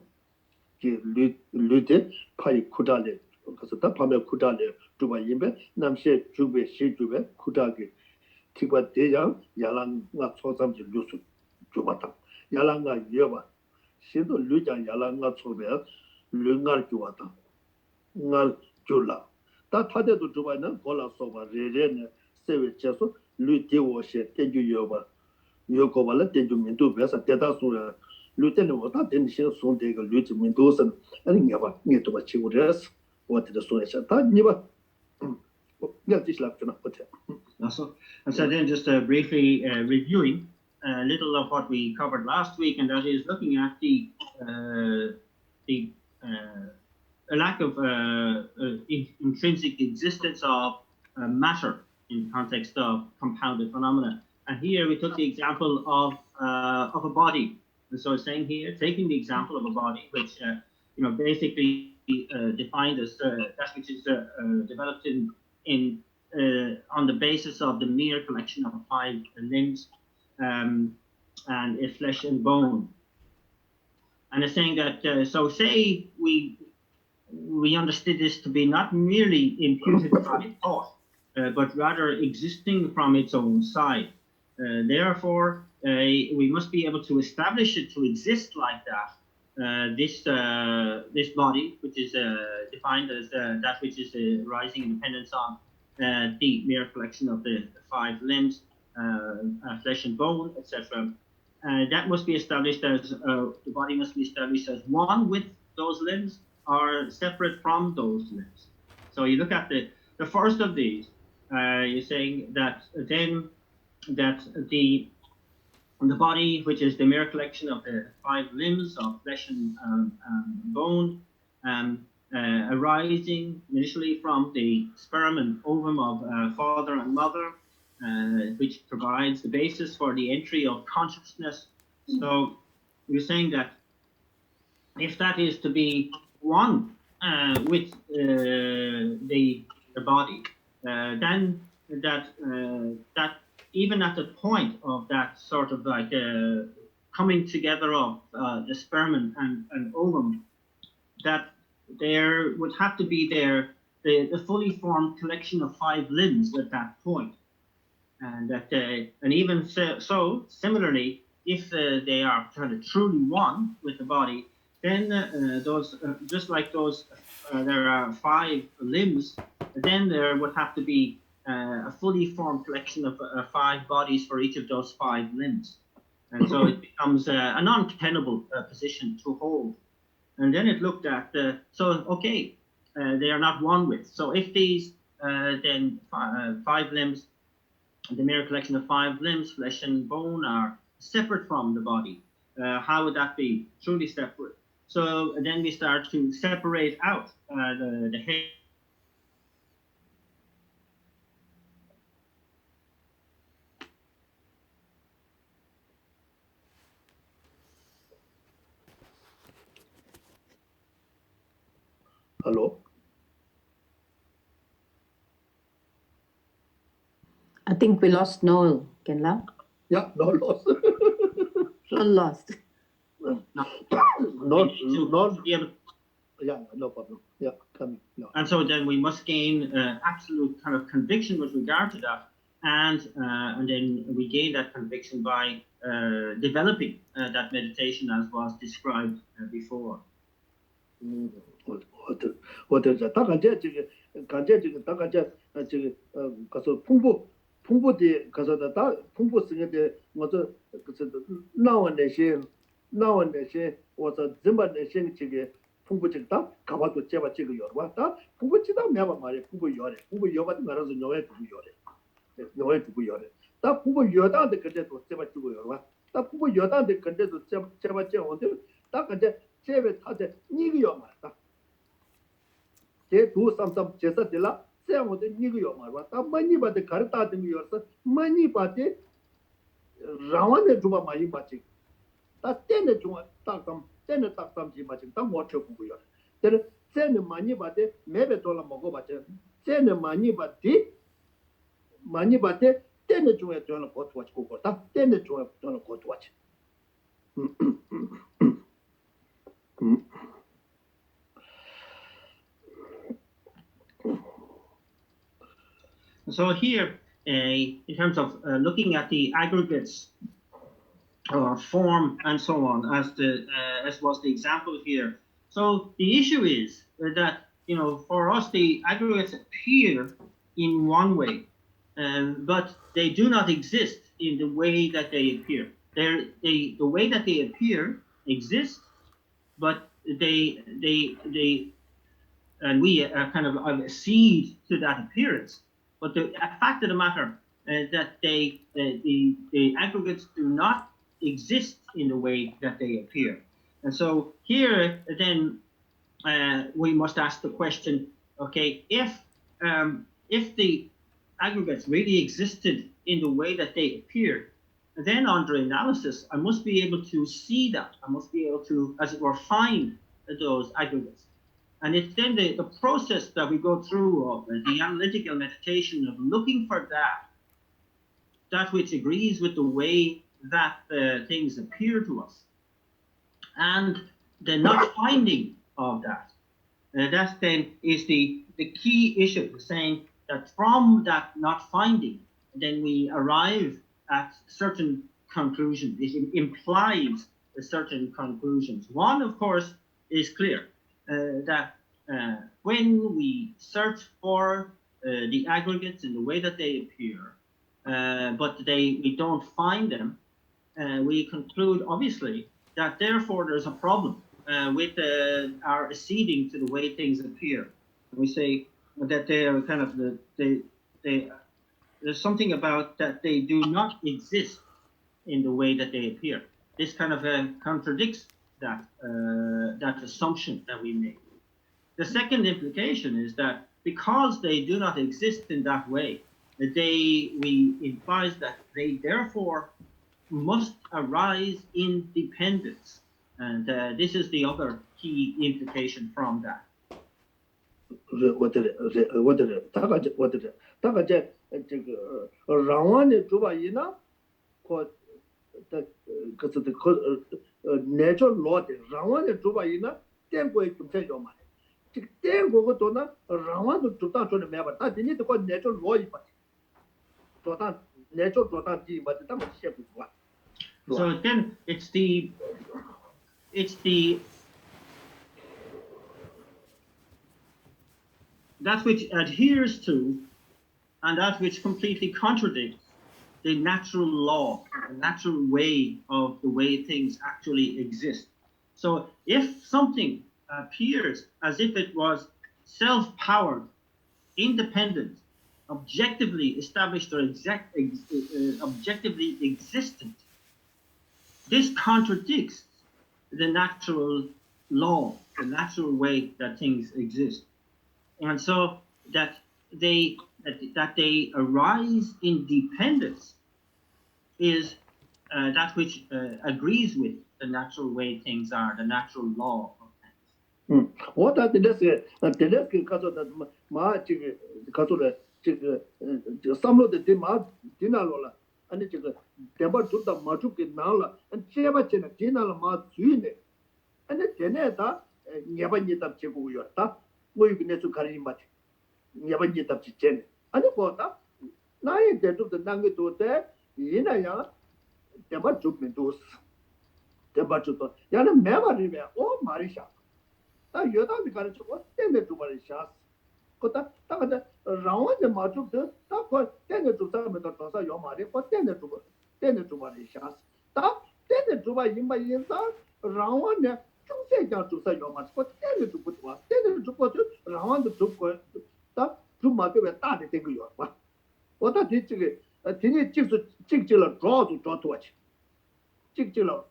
A: 류데 파이 쿠달레 그래서 다 밤에 쿠달레 두바 임베 남시 주베 시주베 쿠다게 티바 대장 야랑가 초삼지 뉴스 주바다 야랑가 여바 시도 류장 야랑가 초베 류가 주바다 날 줄라 다 타데도 주바는 골라서바 레레네 세베 제소 류디오시 텐주 여바 요코발레 텐주 민도 베사 대다수야 류테는 뭐다 된신 손대가 류지 민도선 아니 냐바 녀도바 치고레스 what the source 다 니바 야 디슬랍잖아 어때
B: And so then just briefly reviewing a little of what we covered last week, and that is looking at the lack of intrinsic existence of matter in the context of compounded phenomena. And here we took the example of a body. And so saying here, taking the example of a body, which basically defined as that which is developed on the basis of the mere collection of 5 limbs and a flesh and bone. And it's saying that, so say we understood this to be not merely imputed from its thought, but rather existing from its own side. Therefore, we must be able to establish it to exist like that. This body, which is defined as that which is arising in dependence on the mere collection of the 5 limbs, flesh and bone, etc. That must be established as the body must be established as one with those limbs or separate from those limbs. So you look at the first of these. You're saying that then that the body, which is the mere collection of the 5 limbs of flesh and bone, arising initially from the sperm and ovum of father and mother, which provides the basis for the entry of consciousness. So we're saying that if that is to be one with the body, then that even at the point of that sort of like coming together of the sperm and ovum, that there would have to be the fully formed collection of 5 limbs at that point. And that and even so similarly, if they are kind of truly one with the body, then those just like those there are 5 limbs, then there would have to be a fully formed collection of 5 bodies for each of those 5 limbs. And so it becomes a non-tenable position to hold. And then it looked at, they are not one with. So if these then 5 limbs, the mere collection of 5 limbs, flesh and bone, are separate from the body, how would that be? Truly separate. So then we start to separate out the head.
A: Hello?
C: I think we lost Noel, Kenla.
A: Yeah, no loss.
C: All lost.
A: Yeah, no problem. Yeah, coming. No.
B: And so then we must gain absolute kind of conviction with regard to that, and then we gain that conviction by developing that meditation as was described before.
A: 가서 풍부디 가서다 다 풍부 쓰게 뭐저 나온 내신 와서 점반 내신 지게 풍부직다 가봐도 제가 지금 열어봤다 풍부지다 매번 말해 풍부 열에 풍부 열받은 말아서 너의 풍부 열에 너의 풍부 열에 다 풍부 열다는데 근데도 제가 주고 열어봐 다 풍부 열다는데 근데도 제가 제어인데 다 근데 제배 타제 니가 열말다 제도 삼삼 제사들라 세모데 니가 열말봐 다 많이 받에 가르다 등 열서 많이 받에 라완에 주바 많이 받지 다 때는 좀 딱감 때는 딱감지 맞지 다 못쳐 보고요. 근데 때는 많이 받대 매배 돌아 먹어 봤죠. 때는 많이 받대 때는 좀 저는 것 같이 고고 다 때는 좀 저는 것 같이.
B: So here, in terms of looking at the aggregates or form and so on, as was the example here. So the issue is that for us the aggregates appear in one way, but they do not exist in the way that they appear. The way that they appear exists, but they and we kind of accede to that appearance. But the fact of the matter is that the aggregates do not exist in the way that they appear. And so here then we must ask the question, okay, if the aggregates really existed in the way that they appear, then under analysis, I must be able to see that. I must be able to, as it were, find those aggregates. And it's then the process that we go through of the analytical meditation of looking for that which agrees with the way that things appear to us, and the not finding of that. That then is the key issue, saying that from that not finding, then we arrive at certain conclusions. It implies certain conclusions. One, of course, is clear. That when we search for the aggregates in the way that they appear, but we don't find them, we conclude obviously that therefore there's a problem with our acceding to the way things appear. And we say that they are kind of there's something about that they do not exist in the way that they appear. This kind of contradicts that assumption that we make. The second implication is that because they do not exist in that way, implies that they therefore must arise in dependence, and this is the other key implication from that.
A: natural law Rawan Juba tempo to take your money. Tempo to not Rawan to touch on the member. I need to call natural law, but natural property, but the time shape is one.
B: So again, it's the that which adheres to and that which completely contradicts the natural law, the natural way of the way things actually exist. So if something appears as if it was self-powered, independent, objectively established or objectively existent, this contradicts the natural law, the natural way that things exist. And so that they arise in dependence is that which agrees with the natural way things are, the natural law of things.
A: What are the some of the demand dinalola and it's a deba to the Machuki Nala and Chevachina Dinala Matsune and the Geneta Yabanita Chibuyota, we can to Karimati. Yabanita Chichen. And the Pota, nine dead of the Nangato there, Yinaya, Deba took me those. Deba to Yana memory, oh Marisha. You don't got it was 10 to Marisha. Round the Matuk, that was 10 to some of the Tosa Yomari, for 10 to Marishas. That 10 to my Yimba Yinsa, round 중세장 조사 요마 뭐 때는 좀 붙어 때는 좀 붙어 라완도 좁고 다 좀마도 다데 되고요 봐 어다 뒤쪽에 뒤에 찍찍了 draw 도와지 찍찍了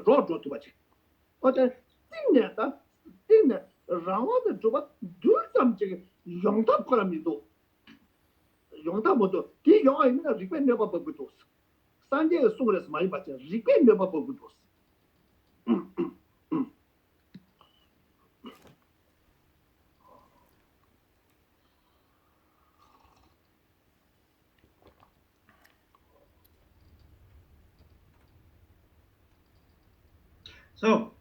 A: draw 도와지 어제 띵내다 띵내 라완도 좁아 둘삼지게 용답 거랍니다 용답 모두 뒤 영화 있는 리펜 몇번 보고 산지에 속에서 많이 봤죠 리펜 몇번 보고
B: So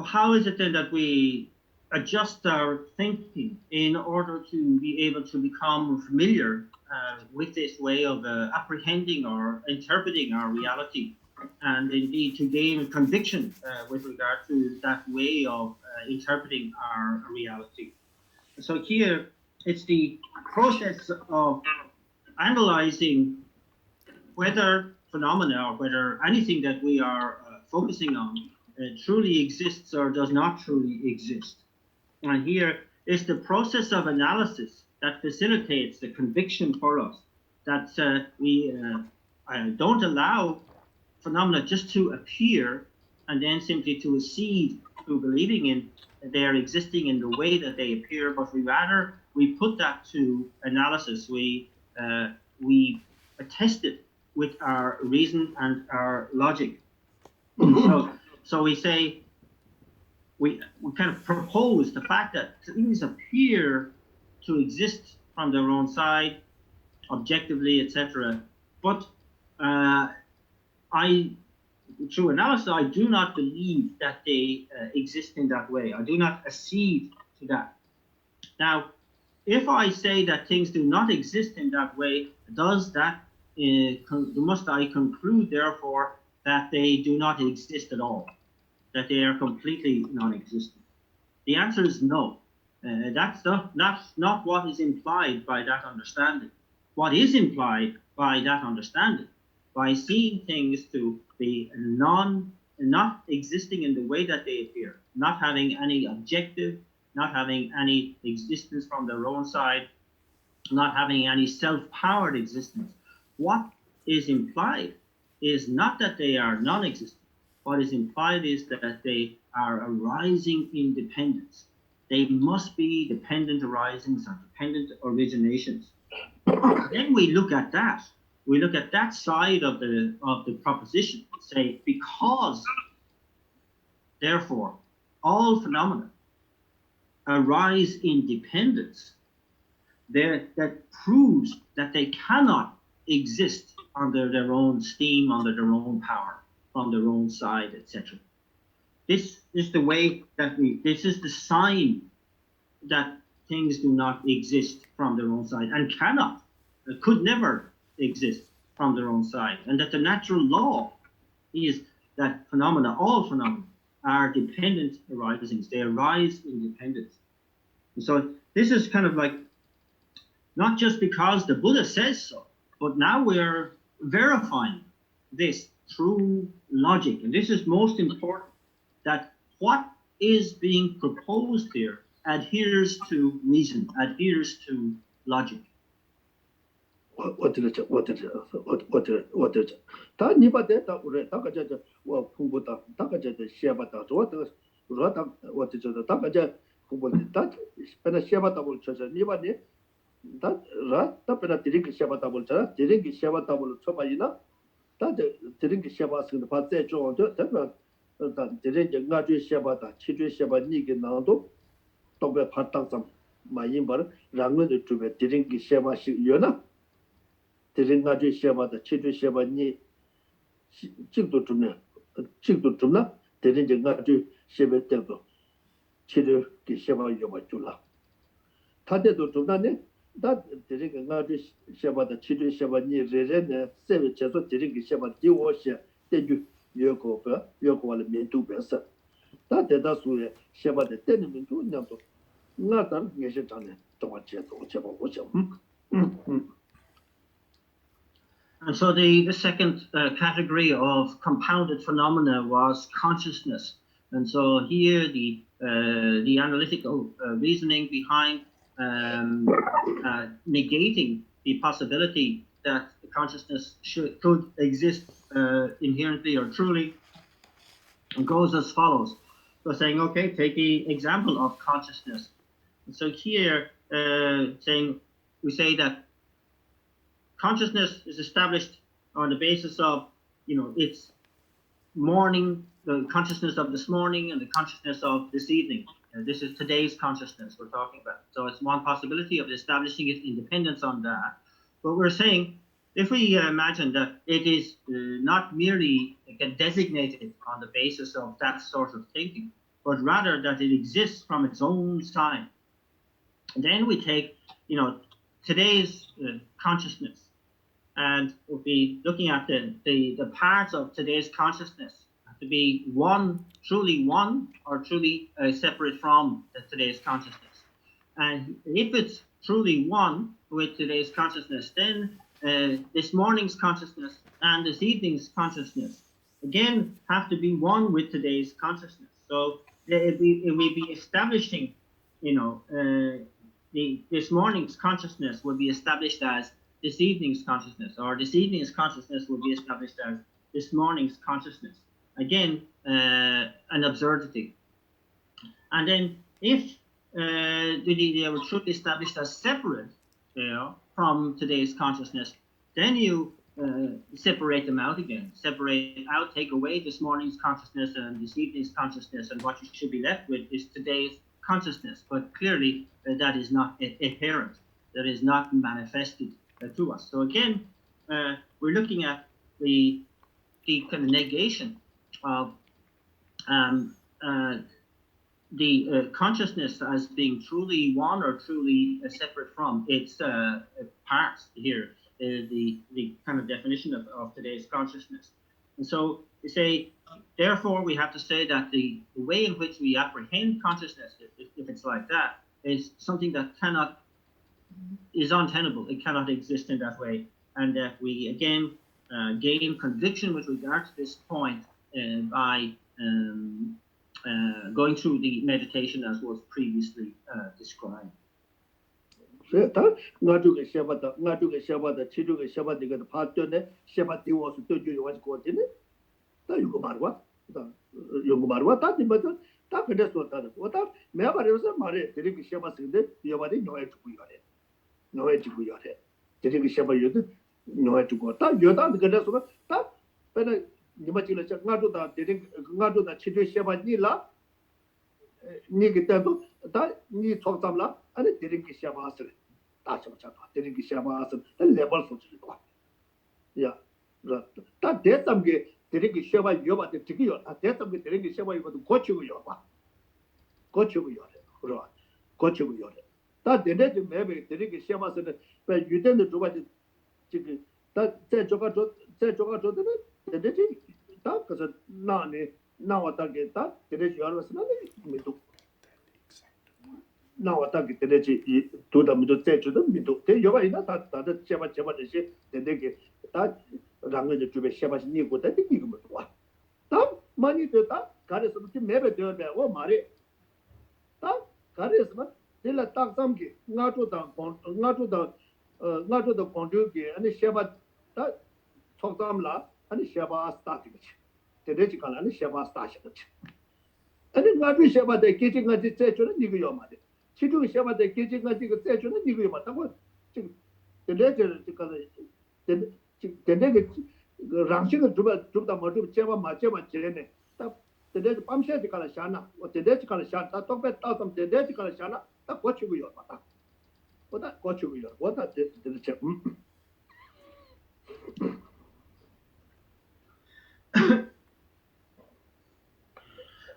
B: how is it then that we adjust our thinking in order to be able to become familiar with this way of apprehending or interpreting our reality, and indeed to gain conviction with regard to that way of interpreting our reality? So here it's the process of analyzing whether phenomena or whether anything that we are focusing on truly exists or does not truly exist. And here is the process of analysis that facilitates the conviction for us that we don't allow phenomena just to appear and then simply to accede to believing in their existing in the way that they appear, but rather we put that to analysis. We test it with our reason and our logic. So we say, we kind of propose the fact that things appear to exist from their own side, objectively, etc. But through analysis, I do not believe that they exist in that way. I do not accede to that. Now, if I say that things do not exist in that way, does that must I conclude, therefore, that they do not exist at all, that they are completely non-existent? The answer is no. That's not what is implied by that understanding. What is implied by that understanding, by seeing things to be not existing in the way that they appear, not having any objective, not having any existence from their own side, not having any self-powered existence. What is implied is not that they are non-existent. What is implied is that they are arising independence. They must be dependent arisings or dependent originations. Then we look at that. We look at that side of the proposition and say, because, therefore, all phenomena arise in dependence, that proves that they cannot exist under their own steam, under their own power, from their own side, etc. This is the way that this is the sign that things do not exist from their own side and cannot, could never exist from their own side, and that the natural law is that all phenomena are dependent arisings. They arise in dependence. And so this is kind of like, not just because the Buddha says so, but now we're verifying this through logic. And this is most important, that what is being proposed here adheres to reason, adheres to logic.
A: What did it? Tanibade, Takaja, well, Kumbuta, Takaja, Shabata, what is the Takaja, Kumbuta, that is Pena Shabatable Church, Nibadi, that Rat, Tapena Tirik Shabatable Church, Tirik Shabatable Chobayina, that Tirik Shabas in the Pate Joe, that Tirik Naju Shabata, Chidri Shabanik and Nando, Tobe Patasam, my imber, Rangu to be Tirik Shabashi Yona. Tiringaji Shabata, Chidri Shabani, Chigdo Tumna, Tiringaji Shabeteldo, Chidri Shaba Yobachula. Tadedo Tumane, that Tiringaji Shabata, Chidri Shabani, Rene, Seven Cheso, Tiringi Shabati, Washer, Tedu, Yoko, Yoko, Mentu Bessa. That that's where Shabata tenement to Nato. Not that Nation, Tomacheto, Chabo.
B: And so the second category of compounded phenomena was consciousness. And so here the analytical reasoning behind negating the possibility that consciousness could exist inherently or truly goes as follows. So saying, okay, take the example of consciousness. And so here we say that consciousness is established on the basis of, its morning, the consciousness of this morning and the consciousness of this evening. This is today's consciousness we're talking about. So it's one possibility of establishing its independence on that. But we're saying, if we imagine that it is not merely designated on the basis of that sort of thinking, but rather that it exists from its own side, then we take, today's consciousness, and we'll be looking at the parts of today's consciousness to be truly one, or truly separate from today's consciousness. And if it's truly one with today's consciousness, then this morning's consciousness and this evening's consciousness again have to be one with today's consciousness. So it will be establishing, this morning's consciousness will be established as this evening's consciousness, or this evening's consciousness will be established as this morning's consciousness. Again, an absurdity. And then if they were truly established as separate, from today's consciousness, then you separate them out again. Separate out, take away this morning's consciousness and this evening's consciousness, and what you should be left with is today's consciousness. But clearly, that is not apparent. That is not manifested to us. So again, we're looking at the kind of negation of the consciousness as being truly one or truly separate from its parts here, the kind of definition of today's consciousness. And so we say, therefore, we have to say that the way in which we apprehend consciousness, if it's like that, is something that is untenable. It cannot exist in that way. And that we, again, gain conviction with regard to this point by going through the meditation as was previously described.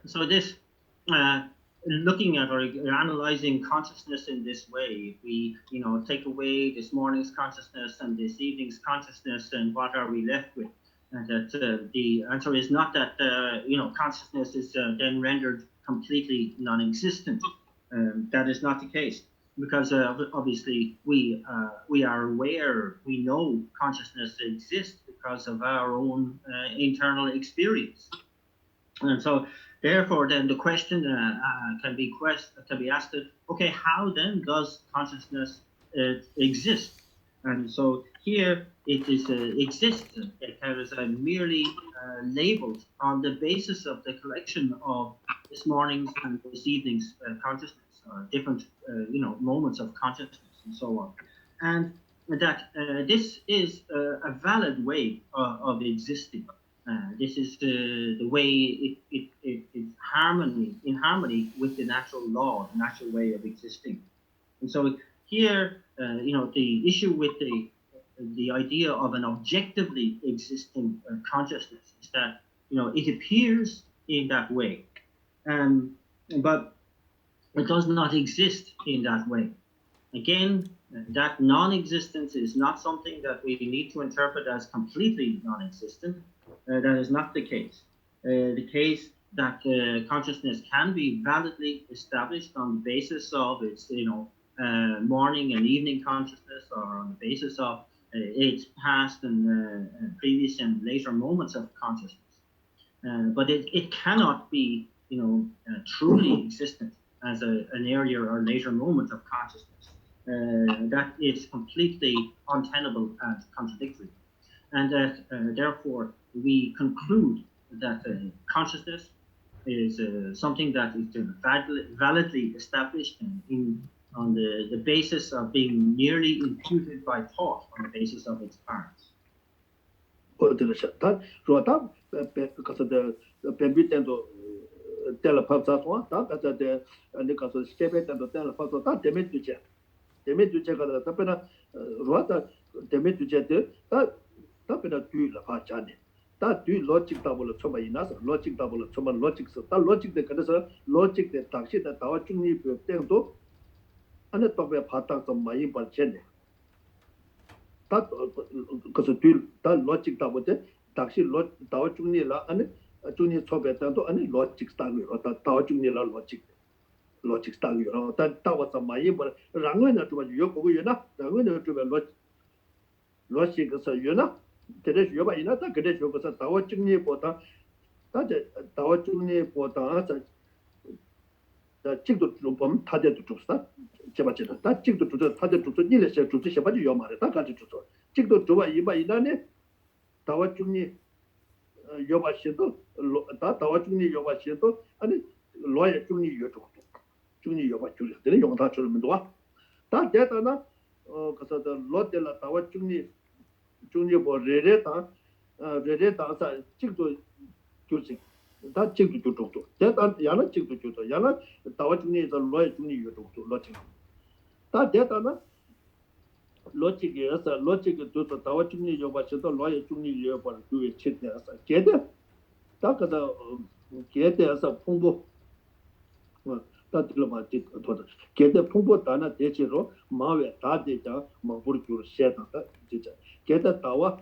B: So this, looking at or analyzing consciousness in this way, we, take away this morning's consciousness and this evening's consciousness, and what are we left with? And that the answer is not that, consciousness is then rendered completely non-existent. That is not the case. because obviously we are aware, we know consciousness exists because of our own internal experience, and so therefore then the question can be asked, okay, how then does consciousness exist? And so here it is exists. It is merely labeled on the basis of the collection of this morning's and this evening's consciousness, or different moments of consciousness and so on, and that this is a valid way of existing. This is the way it is in harmony with the natural law, the natural way of existing. And so here, the issue with the idea of an objectively existing consciousness is that it appears in that way, but it does not exist in that way. Again, that non-existence is not something that we need to interpret as completely non-existent. That is not the case. The case that consciousness can be validly established on the basis of its, morning and evening consciousness, or on the basis of its past and previous and later moments of consciousness. But it cannot be, truly existent as an earlier or later moment of consciousness. That is completely untenable and contradictory. And that therefore we conclude that consciousness is something that is validly established on the basis of being merely imputed by thought on the basis of its parts.
A: 다 뒤 로직 답을 쳐봐 이나서 로직 답을 쳐봐 로직 다 로직 때 그래서 로직 때 당시에 다와 중립 때도 안에 또왜 바닥 좀 많이 벌쳤네 다 그래서 뒤다 로직 답을 때 당시 로 다와 중립라 안에 중립 초배 때도 안에 로직 스타일로 다와 중립라 로직 스타일로 다 다와 좀 많이 벌 랑은에 좀 요거 요나 랑은에 좀 로직 그래서 요나 그래서 요바 이나다 그래서 요거서 다와 중립보다 다제 다와 중립보다 자 직도 좀 보면 타제도 줬다 제바지다 다 직도 줬다 타제 줬다 일에서 줬다 제바지 요 말에 다 같이 줬어 직도 줘봐 이바 이나네 다와 중립 요바시도 다와 중립 요바시도 아니 로에 중립 요 줬다 중립 요바 줄이 되는 용다 줄면 다 대다나 그래서 로텔라 다와 중립 중립보 레레다 사 직도 줄지 다 직도 줄도 대단 야나 직도 줄도 야나 다와 중립에서 로에 중립 요도 로직 다 대단나 로직에서 로직도 줄도 다와 중립 요바셔도 로에 중립 요바 두에 쳇대서 게데 다 그다 게데서 풍부 다 들어맞지 도다 게데 풍부 다나 대체로 마외 다 대자 마부르 줄 셰다다 진짜 게다 다와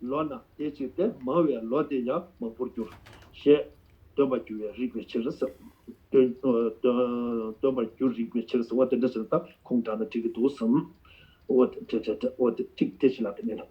A: 로나 대체때 마외 로데야 마부르 줄 셰 도바주에 리퀘스트서 도바 줄 리퀘스트서 what does it 공단의 되게 도섬 what tik테실라데네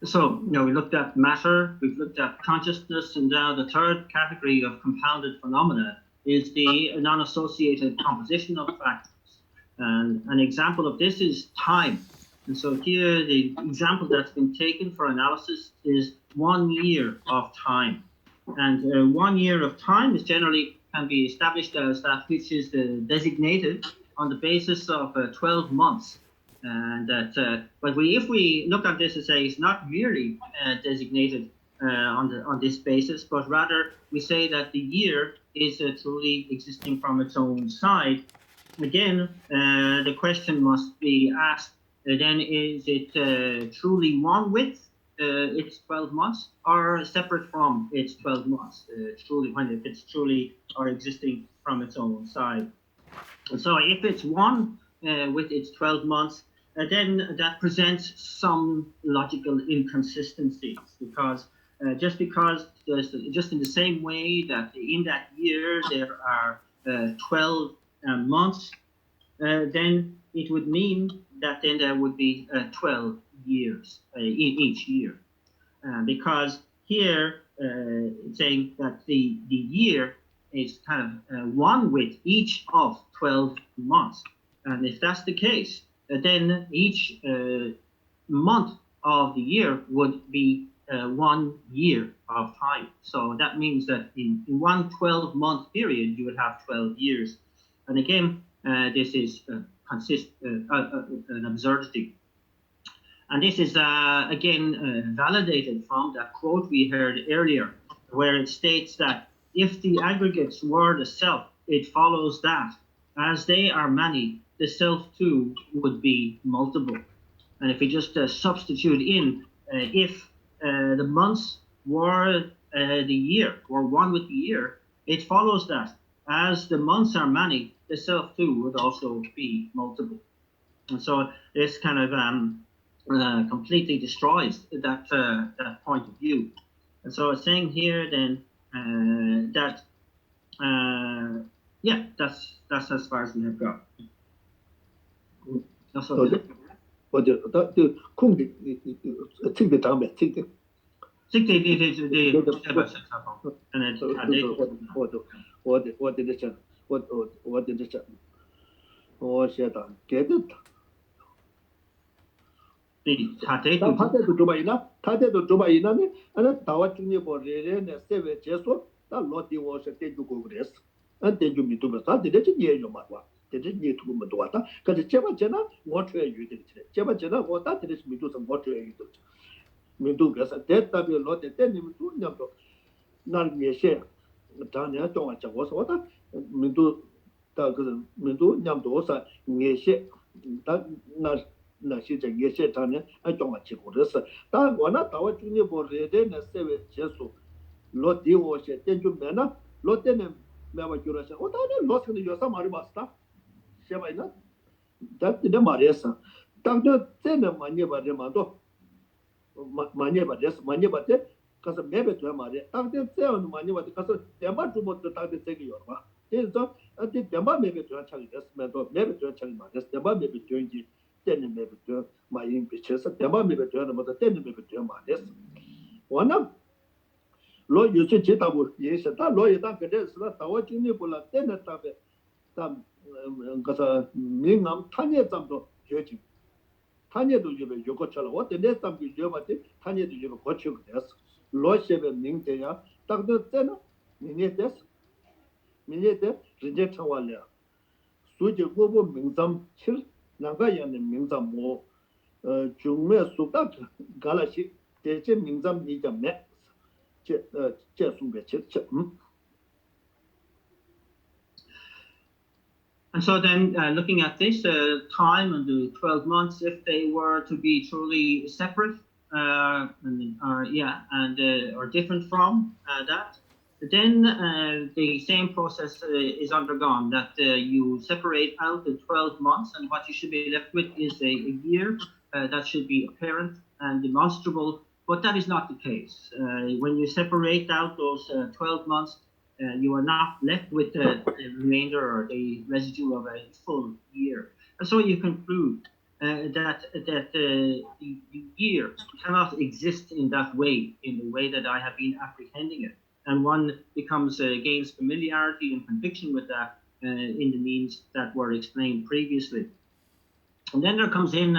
B: So, we looked at matter, we've looked at consciousness, and now the third category of compounded phenomena is the non-associated composition of factors. And an example of this is time. And so here the example that's been taken for analysis is 1 year of time. And 1 year of time is generally can be established as that which is designated on the basis of 12 months. And that, but if we look at this and say it's not merely designated on this basis, but rather we say that the year is truly existing from its own side. Again, the question must be asked: then is it truly one with its 12 months, or separate from its 12 months? Truly, when it's truly or existing from its own side. And so, if it's one with its 12 months. Then that presents some logical inconsistencies, because just because just in the same way that in that year there are 12 months, then it would mean that then there would be 12 years in each year. Because here it's saying that the year is kind of one with each of 12 months. And if that's the case, then each month of the year would be 1 year of time. So that means that in one 12-month period, you would have 12 years. And again, this is an absurdity. And this is, again, validated from that quote we heard earlier, where it states that if the aggregates were the self, it follows that as they are many, the self too would be multiple. And if we just substitute in, if the months were the year, or one with the year, it follows that as the months are many, the self too would also be multiple. And so this kind of completely destroys that that point of view. And so it's saying here then that yeah, that's as far as we have got. That's what it is.
A: 或者그空的这个当面这个。
B: 我
A: 写的给的他这都做白呢，他这都做白呢呢，那台湾经济部人呢，社会结束，那落地我是电就过来是，那电就没多少，这这也有嘛哇，这这也多么多的，可是这把钱呢，我出来有的钱，这把钱呢，我打的是没多少，我出来有的。民族个是，这代表老的，这你们都那个，那也些，当年中啊讲我说的，民族的个人，民族两多少也些，但那些在也些当年还中啊结果的是，但我那到我中间部热的那社会结束，老的我些，这就没呢，老的呢没话就了些，我当年老成的有啥马里巴斯的，些吧呢，但这马里是，当年真的马尼巴的马多。많이 받았어. 많이 받대. 가서 매배 줘 말이야. 당대 세운 많이 받대. 가서 대마 주부터 당대 세기요. 봐. 그래서 어디 대마 매배 줘 차기 됐으면 또 매배 줘 차기 말이야. 대마 매배 줘인지 때는 매배 줘 많이 비쳐서 대마 매배 줘는 뭐다 때는 매배 줘 말이야. 원나 로 유세 제다고 예서다 로에다 그래서 다와 중에 볼라 때는 답에 담 가서 민감 탄예 잠도 교지 탄예도 이제 요거처럼 어떤 내 담기 여봤지 탄예도 이제 고치고 됐어. 로시베 민대야 딱도 때는 민예됐어. 민예대 이제 청와려. 수지 고보 민담 칠 나가야는 민담 뭐 중매 수다 갈아시 대체 민담 이점네. 제 수배 칠.
B: And so then looking at this time and the 12 months, if they were to be truly separate or different from that, then the same process is undergone, that you separate out the 12 months and what you should be left with is a year that should be apparent and demonstrable, but that is not the case. When you separate out those 12 months, you are not left with the remainder or the residue of a full year. And so you conclude that the year cannot exist in that way, in the way that I have been apprehending it. And one gains familiarity and conviction with that in the means that were explained previously. And then there comes in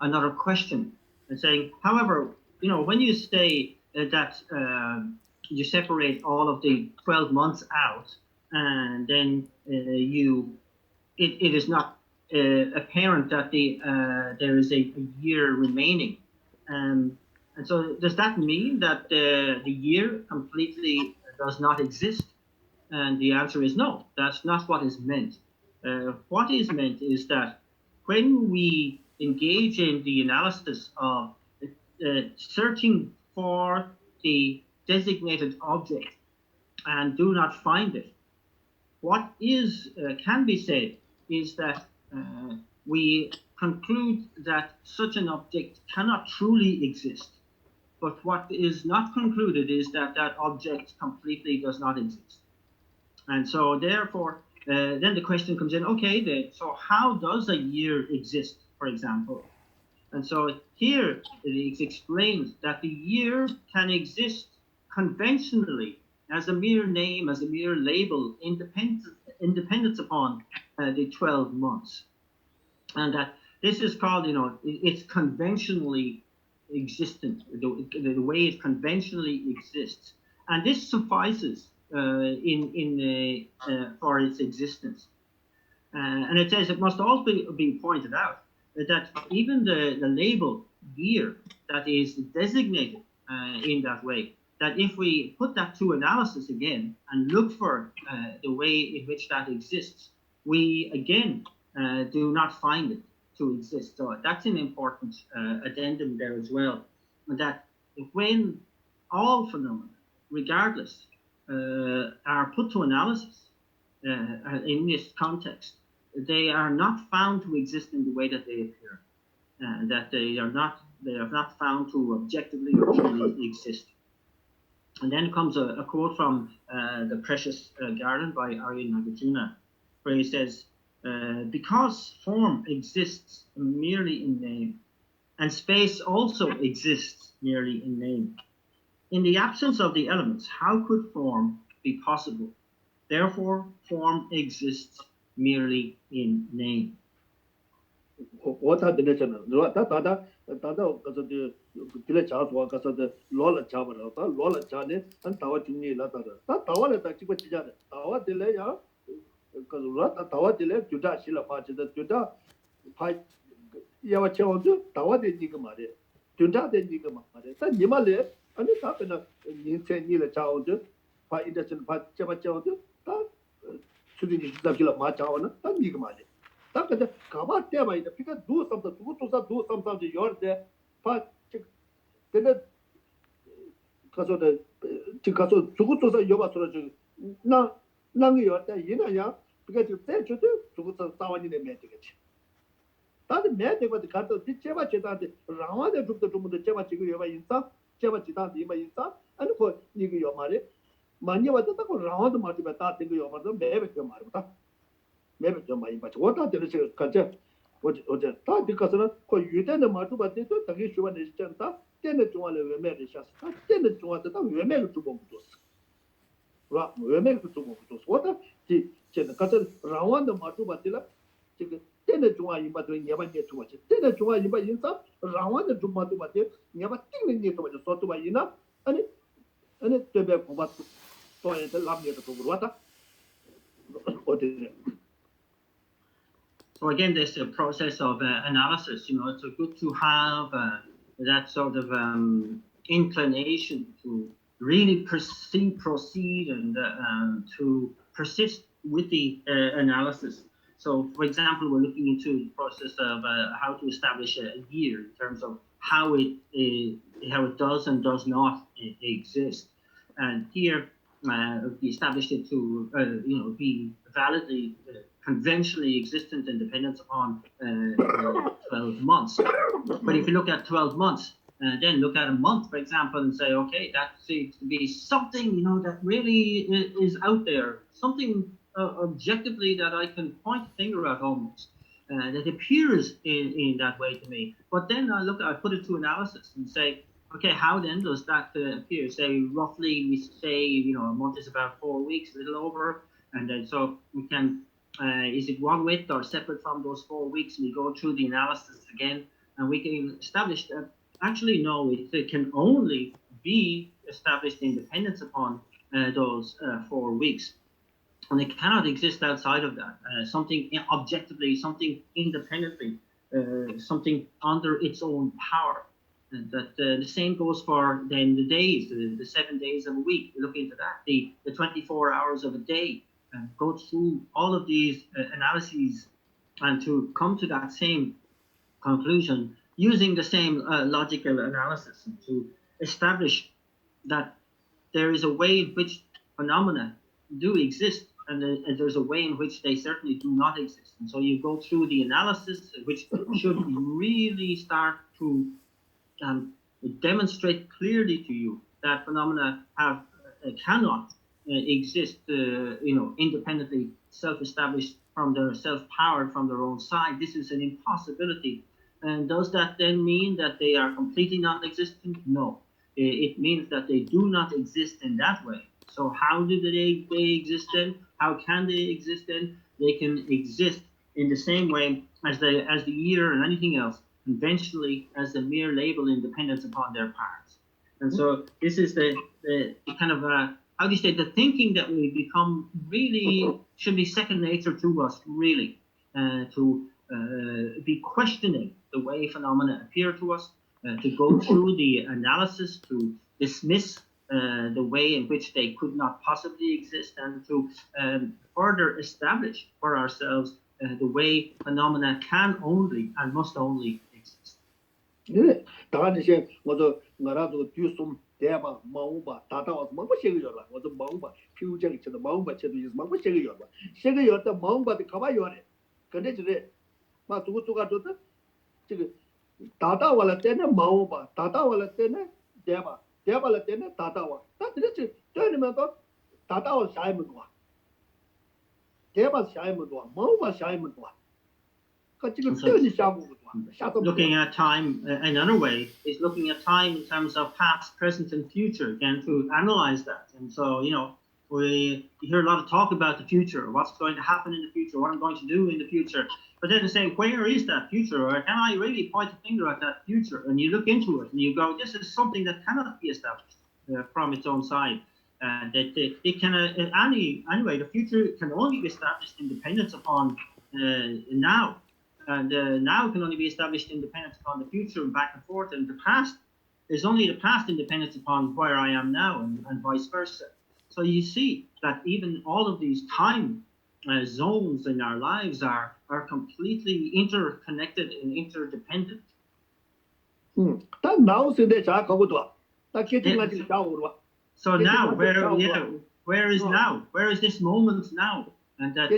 B: another question, and saying, however, when you say that you separate all of the 12 months out, and then it is not apparent that there is a year remaining. And so does that mean that the year completely does not exist? And the answer is no, that's not what is meant. What is meant is that when we engage in the analysis of searching for the designated object and do not find it, what can be said is that we conclude that such an object cannot truly exist. but what is not concluded is that that object completely does not exist. And so therefore, then the question comes in, okay, so how does a year exist, for example? And so here it explains that the year can exist conventionally as a mere name, as a mere label, independent upon the 12 months. And that this is called, it's conventionally existent, the way it conventionally exists. And this suffices for its existence. And it says it must also be pointed out that even the label year that is designated in that way, that if we put that to analysis again and look for the way in which that exists, we again do not find it to exist. So that's an important addendum there as well, that when all phenomena, regardless, are put to analysis in this context, they are not found to exist in the way that they appear, that they are not found to objectively or truly exist. And then comes a quote from The Precious Garland by Arya Nagarjuna, where he says, because form exists merely in name, and space also exists merely in name, in the absence of the elements, how could form be possible? Therefore, form exists merely in name.
A: What are the national? Tata, Lola Chabra, Lola Chane, and Tawa Chini Latara. Tawa Tachipa, Tawa delay, because Tawa delay, Juda Shila Pachi, the Juda Pai Yawacho, Tawa de Nigamare, Juda de Nigamare, then Nimale, and it's happened in Nila Chowder, Pai Industry Pachava Chowder, Sudin Zakila Machawana, and Nigamare. That's the Kaba Tema, because do something, do something, you're there, but then 가서 가서 죽어서 여봐서 나 나게 왔다 이나야 because 때 저도 죽어서 싸워니네 매되겠지 다들 매되고 가서 제가 제다한테 라와데 죽도 좀도 제가 지금 여봐 인사 제가 지다한테 이마 인사 아니 그 이거 요 말이 많이 왔다고 라와도 맞으면 다 되고 요 말도 매베 좀 말보다 매베 좀 많이 받고 왔다 되는 저 가자 어제 다 듣고서는 그 유대는 맞고 봤는데 당연히 주변에 있잖아 때는 좋아를 외매를 샷 때는 좋아도 다 외매를 두고 붙었어 와 외매를 두고 붙었어 왔다 제가 가서 라완도 맞고 봤더라 지금 때는 좋아 이마도 예반에 좋아지 때는 좋아 이마 인사 라완도 좀 맞고 봤대 예반 띵는 게 또 소도 봐이나 아니 때배 고바 또에서 람게도 두고 왔다 어디
B: So again, this process of analysis, it's good to have that sort of inclination to really proceed and to persist with the analysis. So, for example, we're looking into the process of how to establish a year in terms of how it does and does not exist. And here, we established it to be validly conventionally existent and dependent upon 12 months. But if you look at 12 months, then look at a month, for example, and say, okay, that seems to be something, that really is out there, something objectively that I can point a finger at almost, that appears in that way to me. But then I put it to analysis and say, okay, how then does that appear? Say, roughly, we say, a month is about 4 weeks, a little over, and then so we can, is it one with or separate from those 4 weeks? We go through the analysis again, and we can establish that, actually, no, it can only be established in dependence upon those 4 weeks. And it cannot exist outside of that, something objectively, something independently, something under its own power. And that the same goes for then the days, the 7 days of a week. We look into that, the 24 hours of a day, and go through all of these analyses and to come to that same conclusion using the same logical analysis, and to establish that there is a way in which phenomena do exist, and there's a way in which they certainly do not exist. And so you go through the analysis, which should really start to demonstrate clearly to you that phenomena cannot exist, independently, self-established self-powered from their own side. This is an impossibility. And does that then mean that they are completely non-existent? No. It means that they do not exist in that way. So how do they exist then? How can they exist then? They can exist in the same way as the year and anything else, conventionally as the mere label independence upon their parts. And so this is the kind of how do you say, the thinking that we become really should be second nature to us, really, to be questioning the way phenomena appear to us, to go through the analysis, to dismiss the way in which they could not possibly exist, and to further establish for ourselves the way phenomena can only and must only exist.
A: 네, 다가니시 모두 나라도 뒤숨 대바 마우바 다다와 마고 세게요라. 모두 마우바 피우적이 쳐도 마우바 쳐도 있어 마고 세게요라. 세게요다 마우바도 가봐요래. 근데 저래 마 두고두가 줬다. 지금 다다와라 때는 마우바 다다와라 때는 대바 대바라 때는 다다와. 다 그렇지. 저리면도 다다와 샤이면 와. 대바 샤이면 와. 마우바 샤이면 와.
B: Looking at time another way is looking at time in terms of past, present, and future, again, to analyze that. And so, we hear a lot of talk about the future, what's going to happen in the future, what I'm going to do in the future. But then to say, where is that future? Or can I really point a finger at that future? And you look into it and you go, this is something that cannot be established from its own side. That it can, anyway, the future can only be established in dependence upon now. And now can only be established independence upon the future and back and forth. And the past is only the past independence upon where I am now, and vice versa. So you see that even all of these time zones in our lives are completely interconnected and interdependent. So now, where is now? Where is this moment now? And that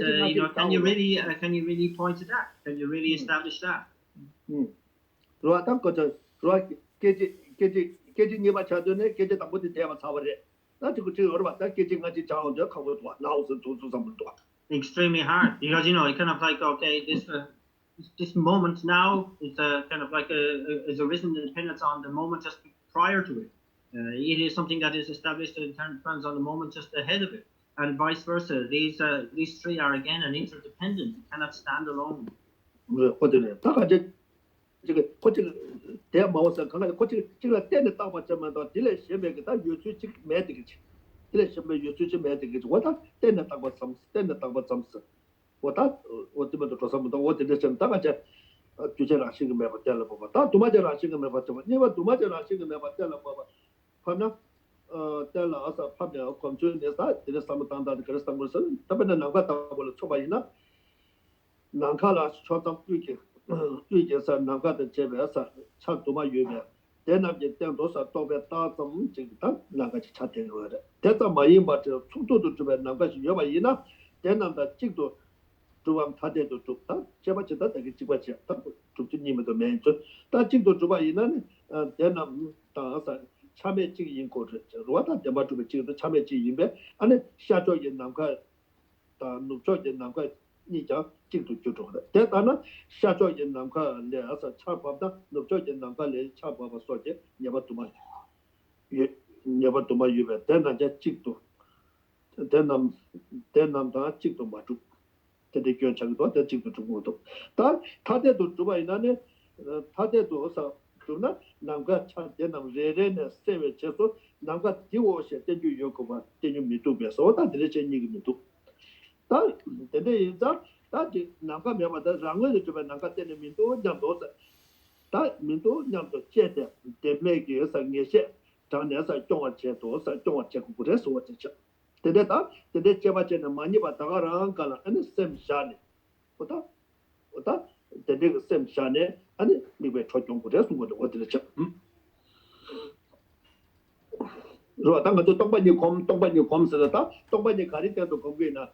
B: can you really point to that? Can you really establish that? Extremely hard, because it kind of like, okay, this moment now is kind of like is arisen dependence on the moment just prior to it. It is something that is established in terms on the moment just ahead of it. And vice versa. These three are again an interdependent. You cannot stand alone.
A: Tell us a public control is that there is some time that the customer son, Tabana Nagata will Chobaina Nankala short of Yuki, Nagata Chevesa, Chatuma Yuga. Then I get them those are Tobet Tartam, Jintan, Nagachi chatting with it. That's a my but to Nagashi Yobaina, then I'm the Chito to Tate to Chebachata, Chibacha, to name the man. That Chito Jubaina, then I'm 참여직 인코를 로다 대마주베 지도 참여직 인베 안에 샤조인 남과 다 노조인 남과 니자 직도 주도다 대단한 샤조인 남과 내서 차법다 노조인 남과 내 차법을 소제 녀바도마 녀바도마 유베 대단한 직도 대남다 직도 마주 대대교 장도 대 직도 주고도 다 타대도 주바이나네 타대도서 나 남가 찬대남 레레네 세베 쳐서 남가 디오시 대주 요코바 대주 미도베서 다 들으체 니기도 다 근데 이자 다지 남가 메마다 장을 좀 남가 때는 민도 잠도서 다 민도 냠도 제대 대메게 상예세 장내서 종어 제도서 종어 제고 그래서 어쩌죠 근데다 근데 제바제는 많이 받다가랑 가라 아니 셈샤네 보다 대대가 셈샤네 아니 미국에 초종고래서 어디를 쳐 로당도 동반이 검스다 동반이 가릴 때도 거기나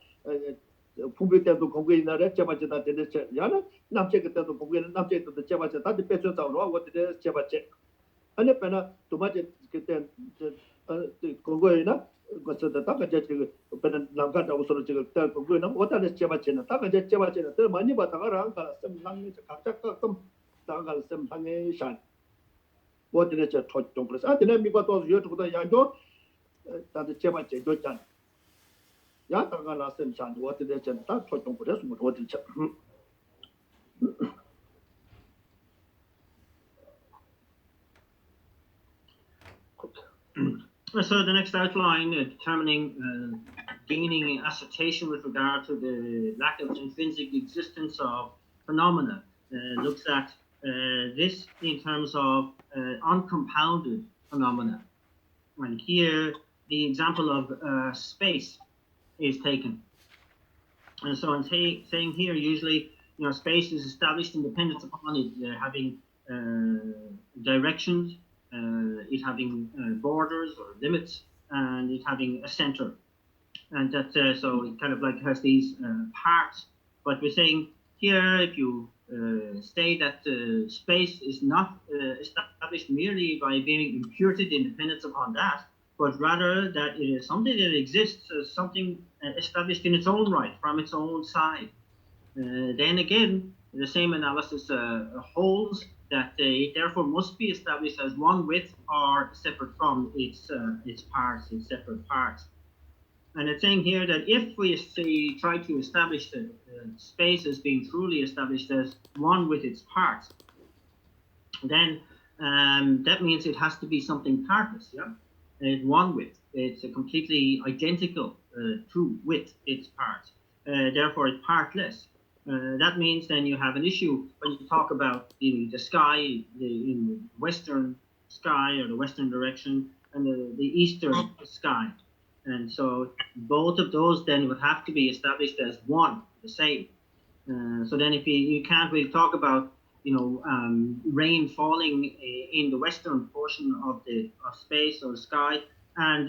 A: 풍부 때도 거기나래 제바제다 되는데 야나 남체 때도 거기는 남체 때도 제바제 다들 빼서 잡으러 어디를 제바제 아니 배나 도마제 그때 그거이나 그것도 다 가져 지금 배는 남가다 우선 지금 딱 그거는 어디다 제바치나 다 가져 제바치나 더 많이 받다가 한가 셈랑이 각자 좀 다가 셈상에 산 어디다 저 토종 그래서 아들은 미과 또 요쪽도 야죠 다들 제바치 줬잖아 야 다가 나셈 산 어디다 저다 토종 그래서 뭐 어디다
B: So the next outline, determining gaining ascertainment with regard to the lack of intrinsic existence of phenomena, looks at this in terms of uncompounded phenomena. And here, the example of space is taken. And so I'm saying here, usually, space is established in dependence upon it having directions, it having borders or limits, and it having a center. And that so it kind of like has these parts. But we're saying here, if you say that space is not established merely by being imputed in dependence upon that, but rather that it is something that exists as something established in its own right, from its own side. Then again, the same analysis holds that it therefore must be established as one with or separate from its parts, its separate parts. And it's saying here that if we say, try to establish the space as being truly established as one with its parts, then that means it has to be something partless, yeah? It's one with. It's completely identical to with its parts. Therefore, it's partless. That means then you have an issue when you talk about the sky, in the western sky or the western direction, and the eastern sky. And so both of those then would have to be established as one, the same. So then if you can't really talk about rain falling in the western portion of space or sky, and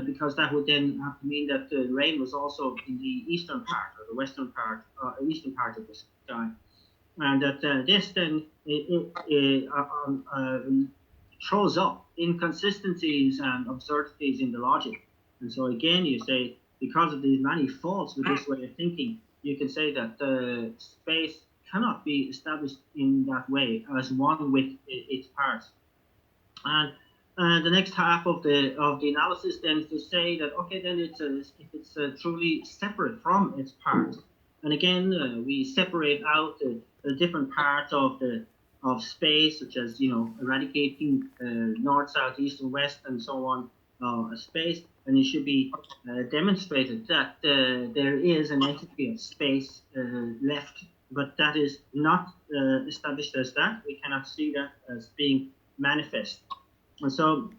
B: because that would then have to mean that the rain was also in the eastern part or the western part, eastern part of the sky, and that this then throws up inconsistencies and absurdities in the logic. And so again, you say because of these many faults with this way of thinking, you can say that space cannot be established in that way as one with its parts. And the next half of the analysis then is to say that okay, then if it's truly separate from its parts. And again, we separate out the different parts of space, such as eradicating north, south, east, and west, and so on, space. And it should be demonstrated that there is an entity of space left, but that is not established as that. We cannot see that as being manifest. And so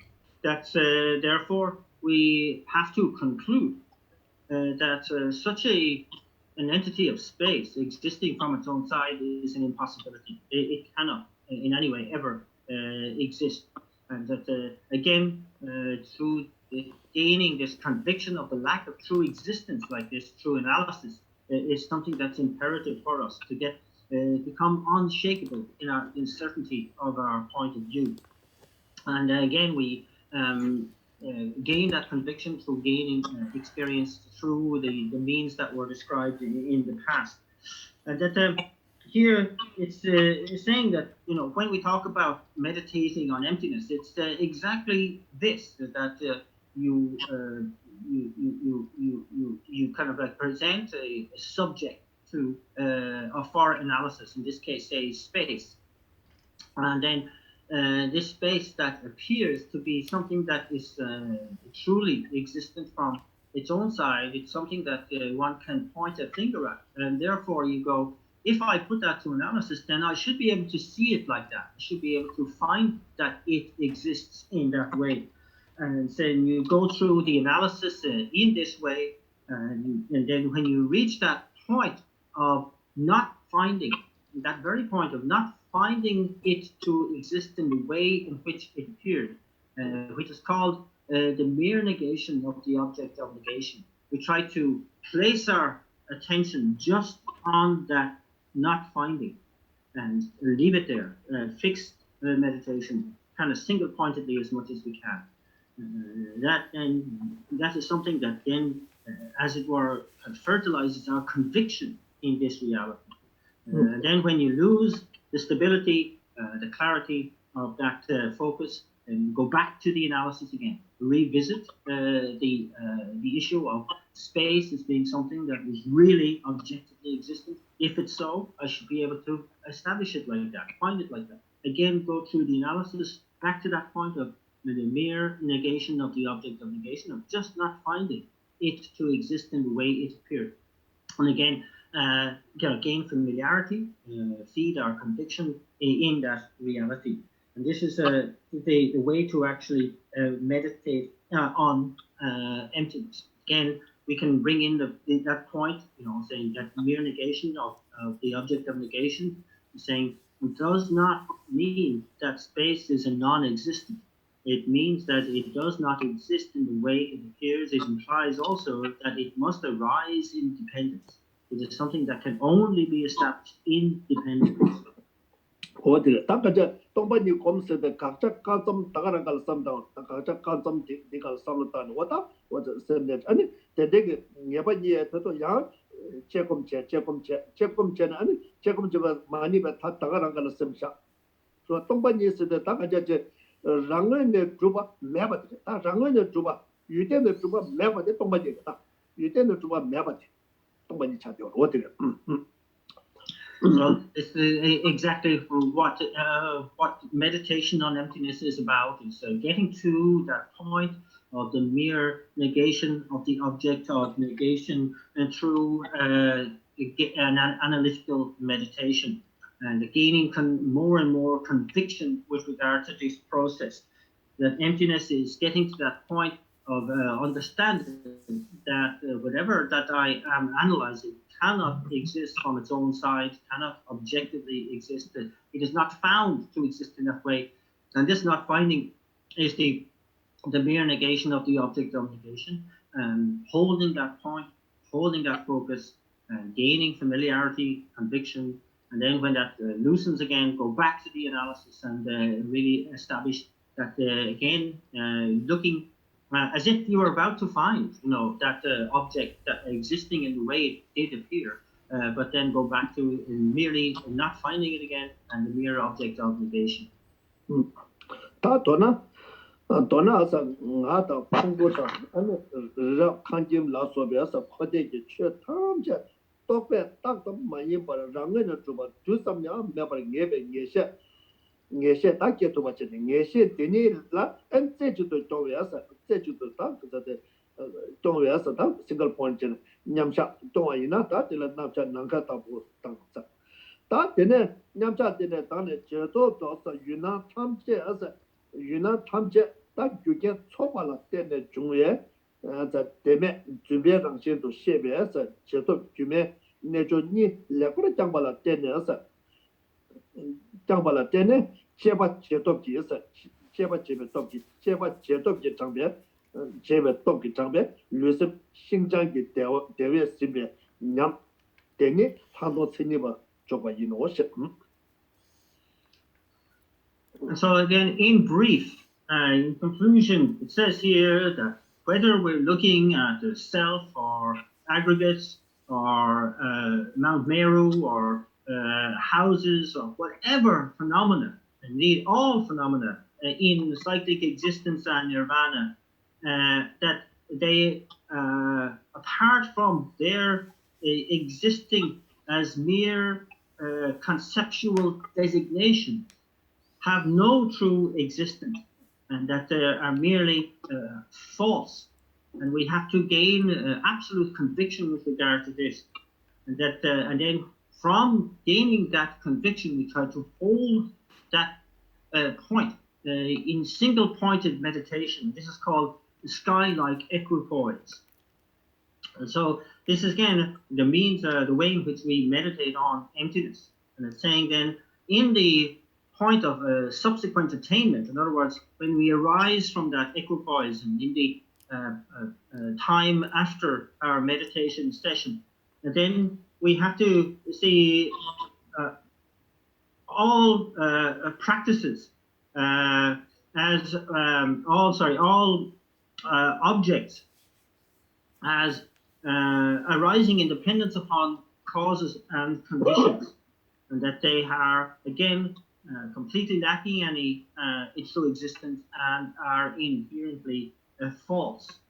B: that's therefore we have to conclude that such an entity of space existing from its own side is an impossibility. It cannot in any way ever exist. And that again, through gaining this conviction of the lack of true existence like this through analysis is something that's imperative for us to get become unshakable in our certainty of our point of view. And again, we gain that conviction through gaining experience through the means that were described in the past. And that here it's saying that when we talk about meditating on emptiness, it's exactly this that you kind of like present a subject to for analysis. In this case, say space, and then this space that appears to be something that is truly existent from its own side. It's something that one can point a finger at, and therefore you go, if I put that to analysis, then I should be able to see it like that. I should be able to find that it exists in that way. And then you go through the analysis in this way, and then when you reach that point of not finding, that very point of not finding it to exist in the way in which it appeared, which is called the mere negation of the object of negation. We try to place our attention just on that not finding and leave it there, fixed meditation. kind of single-pointedly as much as we can. That is something that then, as it were, fertilizes our conviction in this reality. Then when you lose the stability, the clarity of that focus, and go back to the analysis again, revisit the issue of space as being something that is really objectively existent. If it's so, I should be able to establish it like that, find it like that. Again, go through the analysis, back to that point of the mere negation of the object of negation, of just not finding it to exist in the way it appeared. And again, gain familiarity, feed our conviction in that reality. And this is the way to actually meditate on emptiness. Again, we can bring in that point, saying that mere negation of the object of negation, saying it does not mean that space is a non-existent. It means that it does not exist in the way it appears. It implies also that it must arise in dependence. It is something that can only be established in dependence.
A: 어디래? 당가자 동반이 검색의 각자 관점 다가란 걸 섬다. 각자 관점 네가 섬었다는 거다. 어저 선대 아니 대대게 예반이에 또 야 제검제는 아니 제검제가 많이 다 다가란 걸 섬샤. 저 동반이 있을 때 당가자 랑은의 주바 매바 다 랑은의 주바 유대의 주바 매바데 동반이다. 유대의 주바 매바데 동반이 차죠. 어디래?
B: Well, it's exactly what meditation on emptiness is about. Is getting to that point of the mere negation of the object of negation, and through an analytical meditation, and gaining more and more conviction with regard to this process. That emptiness is getting to that point of understanding that whatever that I am analyzing cannot exist from its own side, cannot objectively exist. It is not found to exist in that way. And this not finding is the mere negation of the object of negation, and holding that point, holding that focus, and gaining familiarity, conviction. And then when that loosens again, go back to the analysis and really establish that again, looking as if you were about to find, that object that existing in the way it did appear, but then go back to merely not finding it again and the mere object of negation.
A: 다 도나 도나서 나도 풍부다 아니 칸짐 라소베서 코데지 최탐제 똑배 딱도 많이 벌 랑은을 주바 주섬냐 매버 예배 예셰 딱게도 받지 예셰 되니라 엔제주도 도외서 제주도 딱 그다데 도외서 딱 싱글 포인트 냠샤 동아이나 다들 남자 난가다 보 땅자 다 되네 냠자 되네 다네 제도 도서 유나 탐제에서 유나 탐제 딱 규게 초발라 때네 중에 자 때문에 준비랑 신도 시베에서 제도 규메 내조니 레코르 장발라 때네서 장발라 때네 제바 제도기에서 제바 제도기 제바 제도기 장배 제바 도기 장배 류습 신장기 대외 시베 냠 때니 한도 친이바 조바 이노시.
B: So again, in brief, in conclusion, it says here that whether we're looking at the self or aggregates or Mount Meru or houses or whatever phenomena, indeed all phenomena in cyclic existence and nirvana, that they, apart from their existing as mere conceptual designation, have no true existence, and that they are merely false. And we have to gain absolute conviction with regard to this. And that, and then from gaining that conviction, we try to hold that point in single-pointed meditation. This is called sky-like equipoise. And so this is again the means, the way in which we meditate on emptiness. And it's saying then in the point of subsequent attainment, in other words, when we arise from that equipoise and in the time after our meditation session, and then we have to see all practices as all objects as arising in dependence upon causes and conditions, and that they are again completely lacking any ipso existence and are inherently false.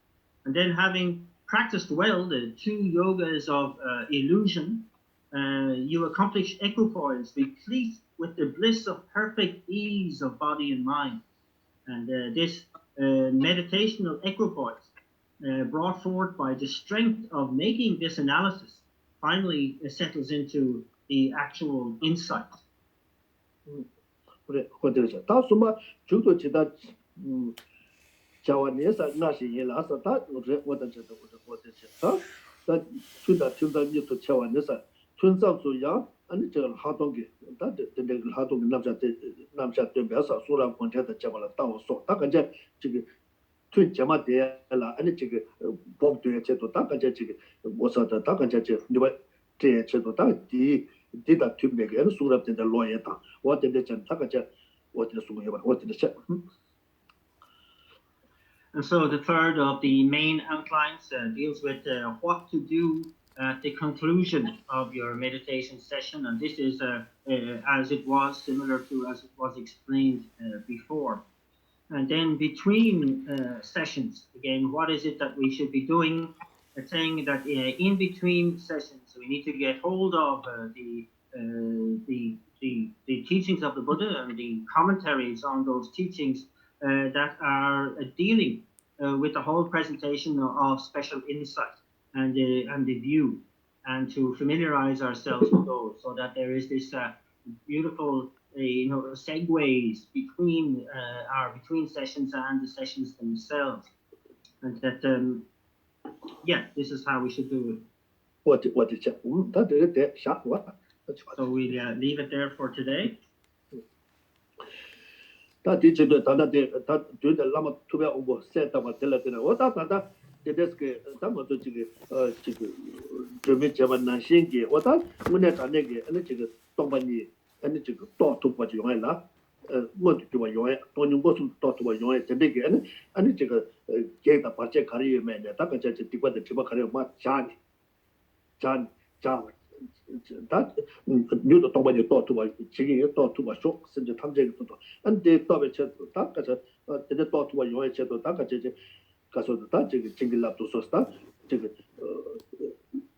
B: And then, having practiced well the 2 yogas of illusion, you accomplish equipoise, replete with the bliss of perfect ease of body and mind. And this meditational equipoise, brought forth by the strength of making this analysis, finally settles into the actual insight.
A: 그래, 호텔에서 다 수마 주도 지다 자원에서 나시 일어서 다 어디서 다 춘다 니도 자원에서 춘상수야 아니 저 하동게 다 근데 하동 남자 때면서 소랑 권태다 잡아라 따오서 다 근데 지금 춘 자마대라 아니 지금 법도에 제도 다 근데 지금 뭐서다 다 근데 저 제 제도 다디 디다 튜브게 수랍된다 로에다 어떤데 전 다가자 어떻게 수고해 봐 어떻게
B: And so the third of the main outlines deals with what to do at the conclusion of your meditation session, and this is as it was similar to as it was explained before. And then between sessions, again, what is it that we should be doing? Saying that in between sessions, we need to get hold of the teachings of the Buddha and the commentaries on those teachings that are dealing with the whole presentation of special insight and the view, and to familiarize ourselves with those, so that there is this beautiful segues between between sessions and the sessions themselves, and that this is how we should do it. So we leave it there for today.
A: that new the top you thought to chicken you thought to shock since the time and they thought it that the thought to you said that 가서 다 지금 랍도 소스다 지금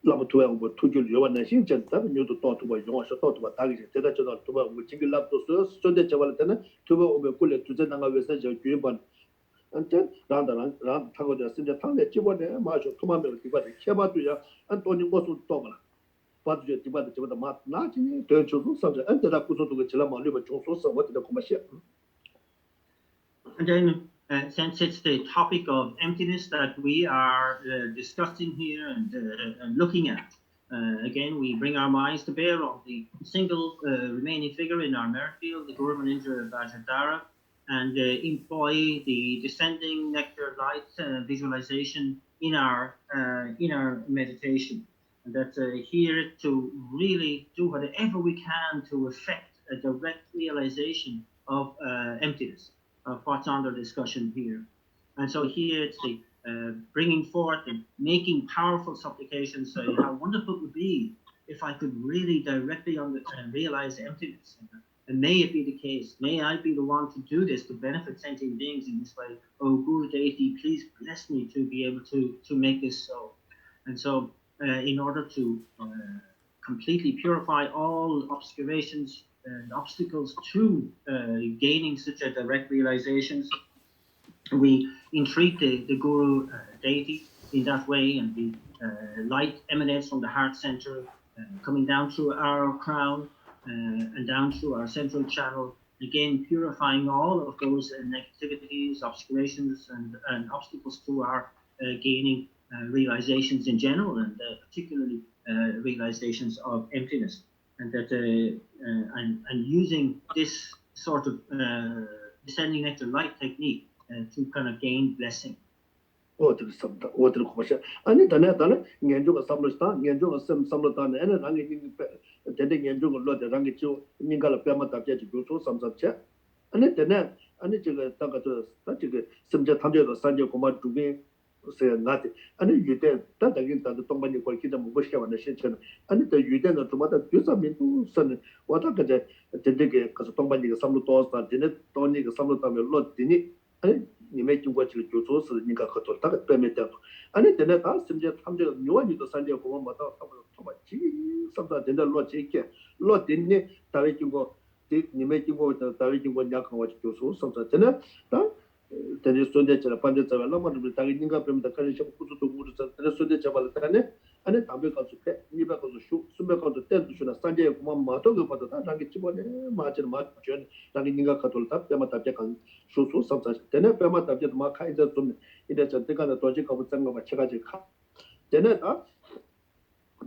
A: 라보토에 뭐 투줄 요원의 신전다 뉴도 또투바 용어서 또투바 다기 제대로 저도 투바 지금 랍도 소스 저대 저발 때는 투바 오면 꿀레 두제 나가 위해서 저 규번 안전 란다란 란 타고 됐을 때 탕에 집어내 마셔 토마면 기바도 해봐도야 안 돈이 것도 또만 봐도 집어도 저보다 맛 나지니 더 줘서 sab자 안데다 구조도 그 질라 말리면 줘서 어디다 고마시
B: And then, since it's the topic of emptiness that we are discussing here and looking at, again, we bring our minds to bear on the single remaining figure in our merit field, the Guru Manindra Vajradhara, and employ the descending nectar light visualization in our meditation. And that's here to really do whatever we can to effect a direct realization of emptiness, of what's under discussion here. And so here it's the bringing forth and making powerful supplications, saying how wonderful it would be if I could really directly realize emptiness. And may it be the case, may I be the one to do this, to benefit sentient beings in this way. Oh, Guru Deity, please bless me to be able to make this so. And so in order to completely purify all obscurations and obstacles to gaining such a direct realizations, we entreat the Guru Deity in that way, and the light emanates from the heart center, coming down through our crown and down through our central channel, again purifying all of those negativities, obscurations, and obstacles to our gaining realizations in general, and particularly realizations of emptiness. And that and using this sort of descending nectar light technique to kind of gain blessing.
A: 어떻게 삼다 어떻게 고마셔 아니 다네 년조가 삼로스타 년조가 삼로다네 에네 랑이 되게 년조가 로데 랑이 주 민가라 빼마 답게 주고 삼삼체 아니 되네 아니 저거 다가도 저거 심지어 탐제도 산제 고마 두개 세 나데 아니 유대 다다긴 다도 동반이 걸기다 뭐 시켜봤는데 실체는 아니 더 유대는 좀마다 교사민도 선 와다가제 되게 가서 동반이가 삼로 도와서 되네 돈이가 삼로 따면 롯디니 아니 님의 중국어를 교조스 니가 그것도 다가 빼면 돼 아니 되네 다 심지어 탐제 요원이도 산제 고마 맞다 토마치 삼다 된다 롯지게 롯디니 다른 중국 님의 중국어 다른 중국 약한 거 교수 삼다 다 तेरे सोने चला पंजे चला ला मन बिता गिन का प्रेम तक करे सब कुछ तो गुरु से तेरे सोने चला तने अने ताबे का सुखे निबे का सु सुबे का ते दुसना संजय कुमार मातो के पता था ताकि चिबने माचन मा जन ताकि निगा खतोल ता पे मता के kan सुसु सब तेने पे मता के मा खाइ ज तुम इने चते का तो जी का संग मा छगा जी खा तेने ता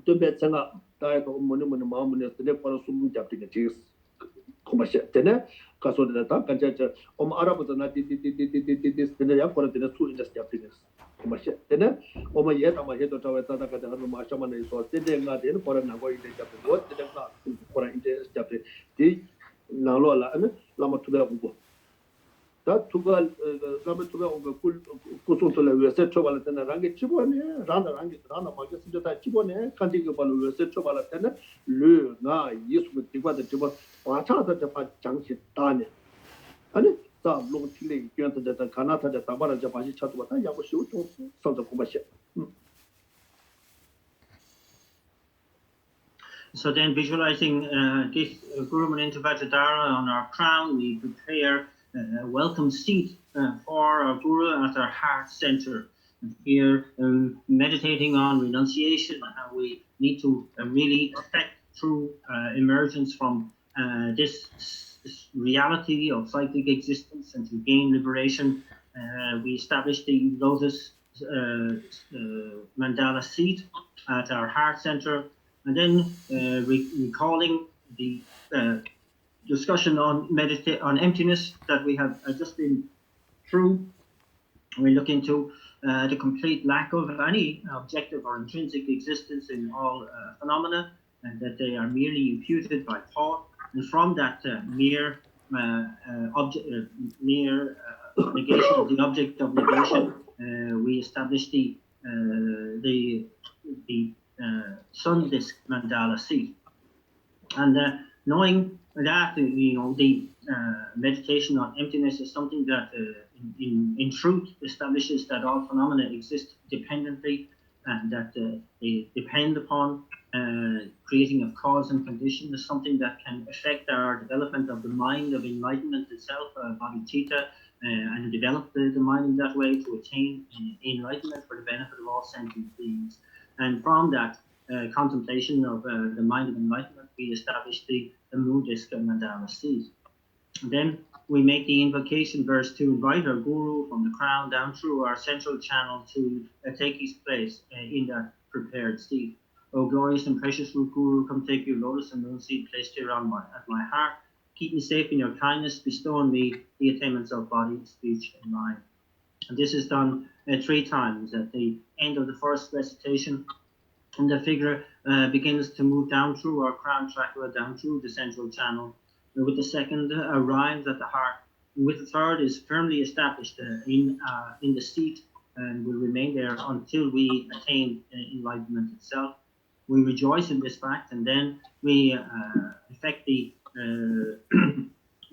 A: तो बे चंगा ताय को मन मन मा मन तेने पर सुम जाते के चीज 고마시 때네 가서다 간자자 아라부터 나디디디디디디디 때네 약거는 때네 수리자 스탑티스 고마시 때네 얘다마 해도 저와다가 하는 마셔만에 있어 때네가 되는 거는 나고 이제 잡고 때네가 거는 이제 스탑티 디 나로라 안 라마 투가 오고 다 투가 라마 투가 오고 고소를 위해서 초발을 때네 랑게 치고네 라나 마게 진짜 치고네 간디가 발로 위해서 초발을 때네 르나 예수 믿고도 저 와차다 저 장치 다네 아니 자 롱틸레 교한테 가나타자 다바라 저 바시 차도 왔다 야고 쉬우 좀 선도 고마시
B: So then visualizing this Guru Maninta Vajradhara on our crown, we prepare a welcome seat for our Guru at our heart center. And here, meditating on renunciation, how we need to really effect through emergence from this reality of cyclic existence and to gain liberation. We establish the lotus mandala seat at our heart center. And then recalling the discussion on emptiness that we have just been through, we look into the complete lack of any objective or intrinsic existence in all phenomena, and that they are merely imputed by thought. And from that mere negation of the object of negation, we establish the sun disk mandala seat, and knowing that the meditation on emptiness is something that in truth establishes that all phenomena exist dependently, and that they depend upon creating of cause and condition, is something that can affect our development of the mind of enlightenment itself, bodhicitta, and develop the mind in that way to attain enlightenment for the benefit of all sentient beings. And from that contemplation of the mind of enlightenment, we establish the Mudiska Mandala seat. Then we make the invocation verse to invite our Guru from the crown down through our central channel to take his place in that prepared seat. O glorious and precious root Guru, come take your lotus and moon seat placed here at my heart. Keep me safe in your kindness, bestow on me the attainments of body, speech, and mind. And this is done 3 times at the end of the first recitation. And the figure begins to move down through our crown chakra, down through the central channel. With the second, arrives at the heart. And with the third, is firmly established in the seat, and will remain there until we attain enlightenment itself. We rejoice in this fact, and then we effect the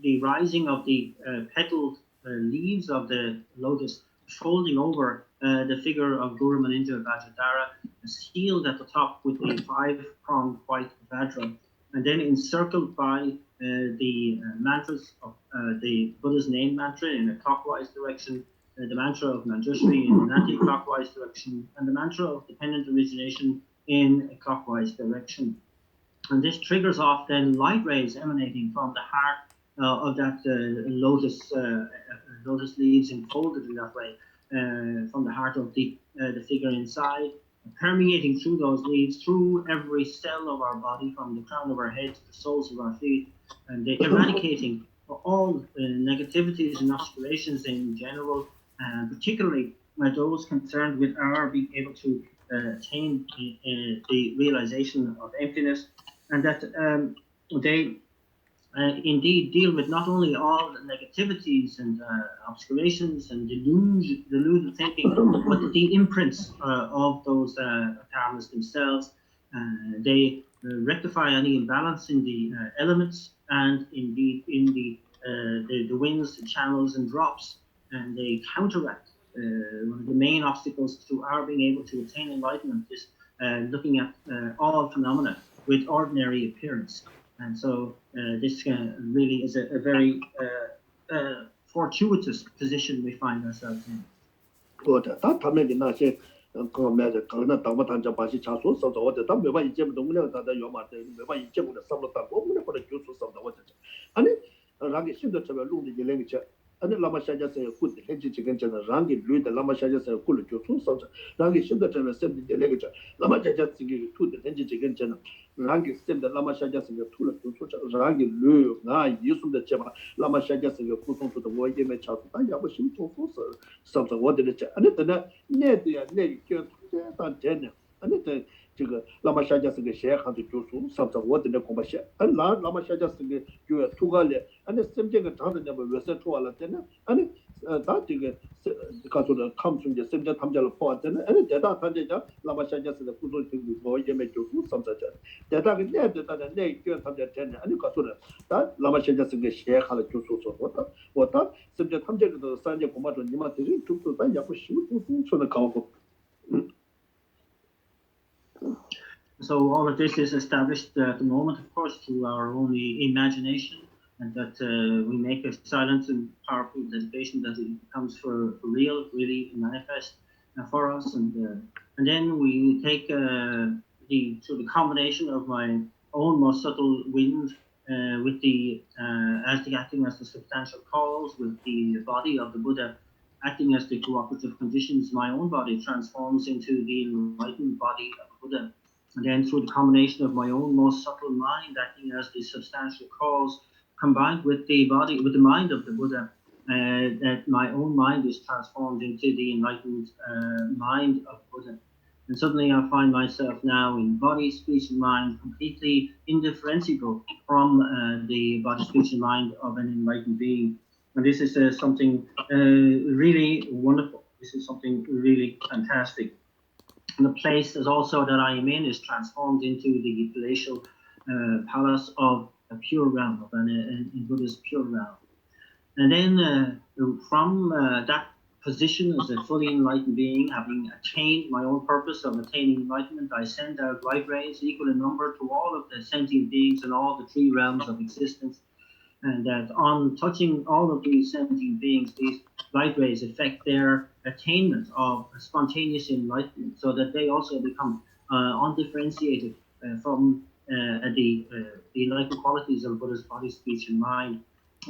B: the rising of the petal leaves of the lotus, folding over the figure of Guru Maninta Vajradhara, sealed at the top with a 5-pronged white vajra, and then encircled by the mantras of the Buddha's name mantra in a clockwise direction, the mantra of Manjushri in an anti-clockwise direction, and the mantra of dependent origination in a clockwise direction. And this triggers off then light rays emanating from the heart of that lotus leaves enfolded in that way, from the heart of the figure inside, permeating through those leaves, through every cell of our body, from the crown of our head to the soles of our feet, and eradicating all negativities and aspirations in general, and particularly those concerned with our being able to attain the realization of emptiness, and that they indeed deal with not only all the negativities and obscurations and deluded thinking, but the imprints of those karmas themselves. They rectify any imbalance in the elements and indeed in the winds, the channels and drops, and they counteract one of the main obstacles to our being able to attain enlightenment is looking at all phenomena with ordinary appearance. And so this really is a very fortuitous position we find ourselves in.
A: Ani lama shaja se ku de henji chigen chana rangi lui de lama shaja se ku lu ju su sa rangi shinda chana sem de le ga lama shaja singi tu de henji chigen chana rangi sem de lama shaja singi tu lu ju su rangi lui nga yisum de chema lama shaja singi ku song tu de wo ye me cha su ta ya bo shim tu su sa sa wo de cha ani de na ne de ya ne ke tu ta de ne ani de 这个拉玛夏加是个谁喊的住宿，上次我在那恐怕些，拉玛夏加是个就土个嘞，俺那身边个长的那么热色出了，真的，俺那他这个告诉了他们兄弟身边他们家的破，真的，俺那在大他这讲拉玛夏加是个工作经理，我也没住宿上次这，在那个那的他的那个他们家真的，俺那告诉了，但拉玛夏加是个谁喊的住宿说，我他身边他们家这个三年恐怕说你妈这人住宿咱也不行，住宿说的搞过，So
B: all of this is established at the moment, of course, through our own imagination, and that we make a silent and powerful dedication that it becomes for real, really manifest for us, and then we take the combination of my own most subtle wind with the acting as the substantial cause, with the body of the Buddha acting as the cooperative conditions. My own body transforms into the enlightened body of the Buddha. And then through the combination of my own most subtle mind acting as the substantial cause, combined with the body, with the mind of the Buddha, that my own mind is transformed into the enlightened mind of Buddha. And suddenly I find myself now in body, speech, and mind completely indifferentiable from the body, speech, and mind of an enlightened being. And this is something really wonderful. This is something really fantastic. And the place is also that I am in is transformed into the palatial palace of a pure realm, in Buddha's pure realm. And then from that position as a fully enlightened being, having attained my own purpose of attaining enlightenment, I send out light rays equal in number to all of the sentient beings in all the three realms of existence. And that on touching all of these sentient beings, these light rays affect their attainment of spontaneous enlightenment, so that they also become undifferentiated from the enlightened qualities of Buddha's body, speech, and mind.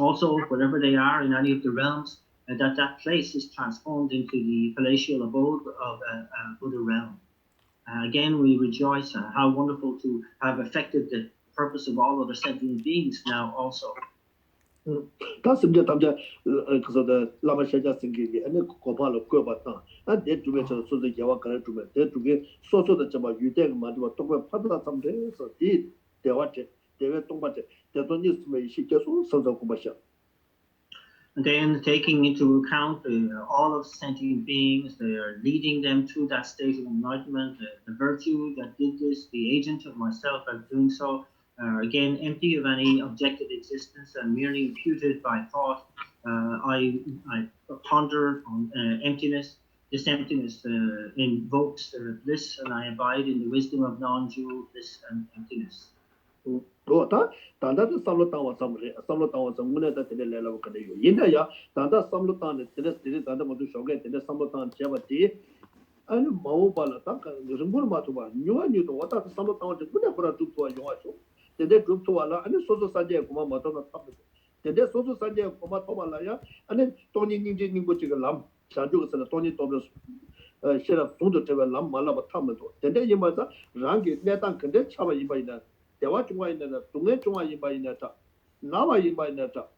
B: Also, wherever they are in any of the realms, that place is transformed into the palatial abode of a Buddha realm. Again, we rejoice how wonderful to have affected the purpose of all other sentient beings now also.
A: 다 심지어 담자 그래서 라마 샤자 생기게 아니 고발로 거봤다 안데 주변에서 소소 개와 가는 주변 대 주게 소소의 좀 유대가 만들어 또 파도가 담돼서 이 대화체 대외 동반체 대돈이 스메이 시켜서 선서 고바샤.
B: And then taking into account all of sentient beings, they are leading them to that state of enlightenment, the virtue that did this, the agent of myself of doing so, again, empty of any objective existence and merely imputed by thought. I ponder on emptiness. This emptiness invokes bliss, and I abide in the wisdom of non-dual bliss and emptiness.
A: 다 단다도 삼로 땅와 삼로 땅와 정문에다 데려내려고 그래요. 인다야 단다 삼로 땅에 데려 단다 모두 쇼게 데려 삼로 땅 제바티 아니 마오발라 땅가 정보를 맞춰봐. 뉴아뉴도 왔다 삼로 땅에 그냥 그라 두토와 용하죠. 데데 두토와라 아니 소소 산제 고마 맞다가 탑. 데데 소소 산제 고마 토발라야 아니 돈이닝지닝 고치가 람 자주가서 돈이 또면 시럽 동도 제발 람 말라바 탐도 데데 이마자 랑게 내땅 근데 차바 이바이나 대화 중화이나 동네 중화이바이나다 나와 이바이나다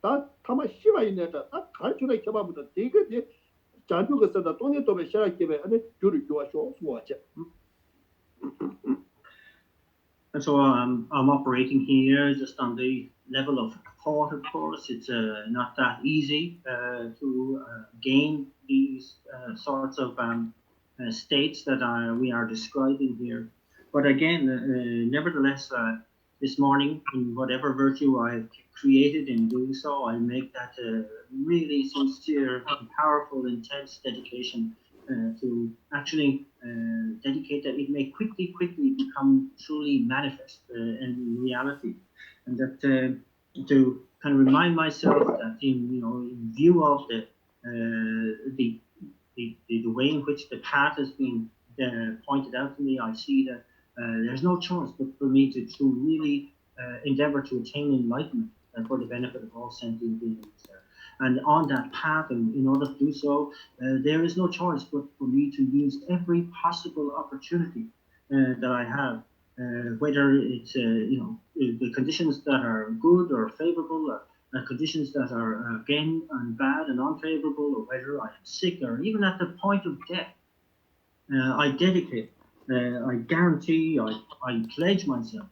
A: 다 타마 시바이나다 다 갈줄에 켜봐부터 되게 자주가서다 돈이 또면 시작하게 아니 줄을 좋아쇼 좋아지.
B: And so I'm operating here just on the level of thought, of course. It's not that easy to gain these sorts of states that we are describing here. But again, nevertheless, this morning, in whatever virtue I've created in doing so, I make that really sincere, powerful, intense dedication to actually dedicate that it may quickly become truly manifest in reality, and that to kind of remind myself that in view of the way in which the path has been pointed out to me, I see that there's no choice but for me to really endeavor to attain enlightenment for the benefit of all sentient beings. And on that path, and in order to do so, there is no choice but for me to use every possible opportunity that I have, whether it's the conditions that are good or favorable, or conditions that are again and bad and unfavorable, or whether I am sick, or even at the point of death. I dedicate, I guarantee, I pledge myself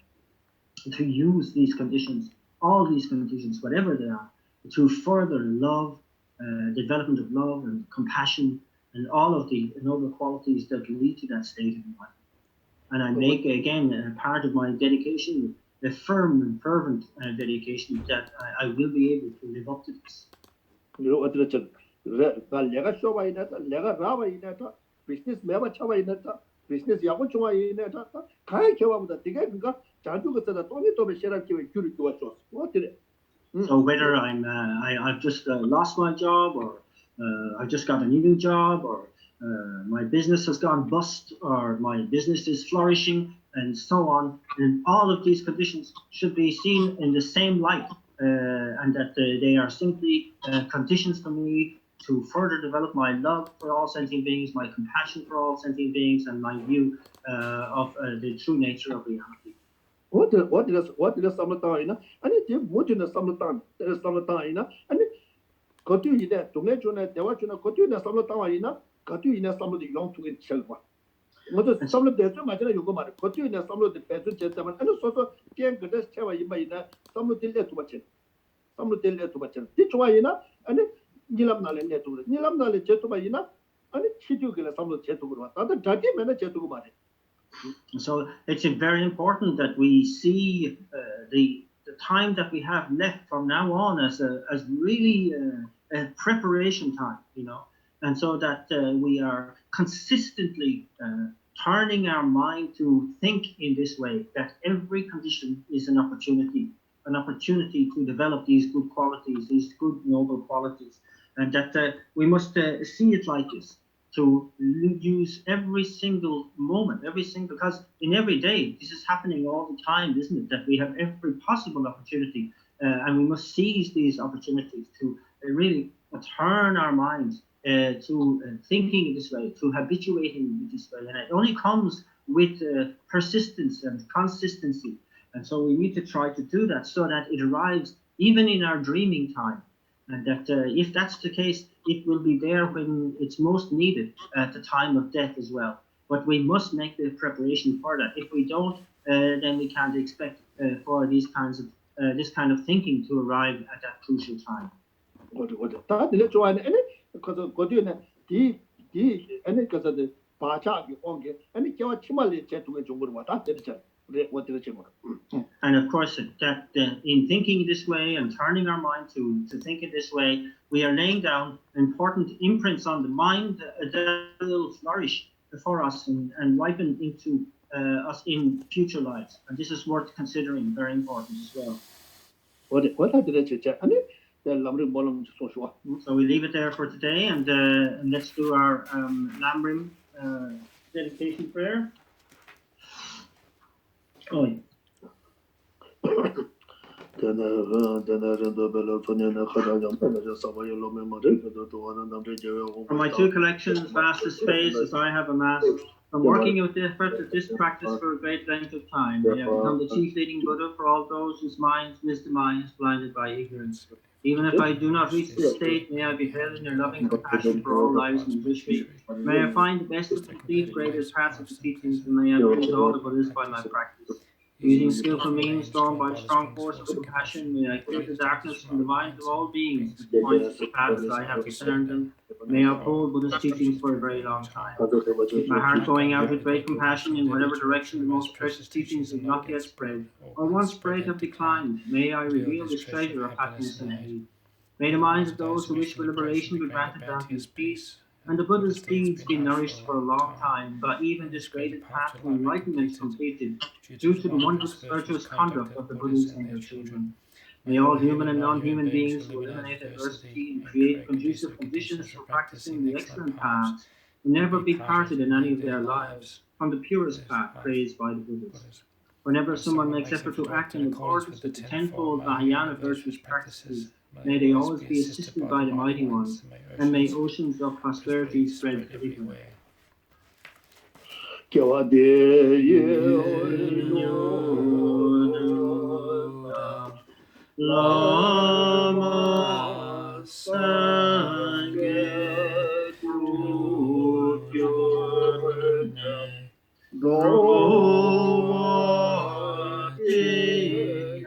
B: to use these conditions, all these conditions, whatever they are, to further love, development of love and compassion, and all of the noble qualities that lead to that state of mind. And I make, again, part of my dedication, a firm and fervent dedication that I will be able to live up to this.
A: business 매바 차와 있는다 business 야고 좋아 있는다 가야 겨와보다 되게 그가 자주거서 돈이 또 배셔라 기회 줄을 주었어 어때
B: So whether I've just lost my job, or I've just got a new job, or my business has gone bust, or my business is flourishing, and so on, and all of these conditions should be seen in the same light, and that they are simply conditions for me to further develop my love for all sentient beings, my compassion for all sentient beings, and my view of the true nature of reality.
A: what is samlatana 아니 제 모든 samlatana 아니 거두이네 동네존에 대화존에 거두이네 samlatana 거두이네 samlat이 용투게 첼과 모두 samlat대서 맞잖아 요거 말이야 거두이네 samlat이 배수 제자만 아니 소소 게임 그대서 채와 이마이나 samlat들레 두바체 samlat들레 두바체 뒤좋아이나 아니 닐람날레 두르 닐람날레 제토바이나 아니 치두게라 samlat 제토고 왔다 다디 맨에 제토고 말이야.
B: So it's very important that we see the time that we have left from now on as really a preparation time, and so that we are consistently turning our mind to think in this way, that every condition is an opportunity to develop these good qualities, these good noble qualities, and that we must see it like this. To use every single moment, because in every day, this is happening all the time, isn't it? That we have every possible opportunity, and we must seize these opportunities to really turn our minds to thinking in this way, to habituating in this way. And it only comes with persistence and consistency. And so we need to try to do that so that it arrives even in our dreaming time. And that if that's the case, it will be there when it's most needed at the time of death as well. But we must make the preparation for that. If we don't, then we can't expect for this kind of thinking to arrive at that crucial time. And of course, that in thinking this way and turning our mind to think in this way, we are laying down important imprints on the mind that will flourish for us and ripen into us in future lives. And this is worth considering, very important as well. So we leave it there for today, and let's do our Lam Rim dedication prayer. Oh, yeah.
A: From
B: my two collections, vastest space, as I have amassed, from working with effort at this practice for a great length of time, may I become the chief leading Buddha for all those whose minds, wisdom is blinded by ignorance. Even if I do not reach this state, may I be held in your loving compassion for all lives and wish me. May I find the best and complete greatest paths of the teachings, and may I bring all the Buddhas by my practice. Using skillful means, stormed by the strong force of compassion, may I clear the darkness from the minds of all beings and point to the paths I have discerned them. May I uphold Buddha's teachings for a very long time. With my heart going out with great compassion in whatever direction the most precious teachings have not yet spread, or once spread have declined, may I reveal this treasure of happiness and aid. May the minds of those who wish for liberation be granted boundless peace, and the Buddha's deeds be nourished for a long time, but even this graded path to enlightenment is completed due to the wondrous virtuous conduct of the Buddhas and their children. May all human and non-human beings who eliminate adversity and create conducive conditions for practicing the excellent paths never be parted in any of their lives from the purest path praised by the Buddhas. Whenever someone makes effort to act in accordance with the tenfold Vahayana virtuous practices, may they always be assisted by the mighty ones, and may oceans of prosperity spread everywhere. Lama Sangye Tukyurne Drovati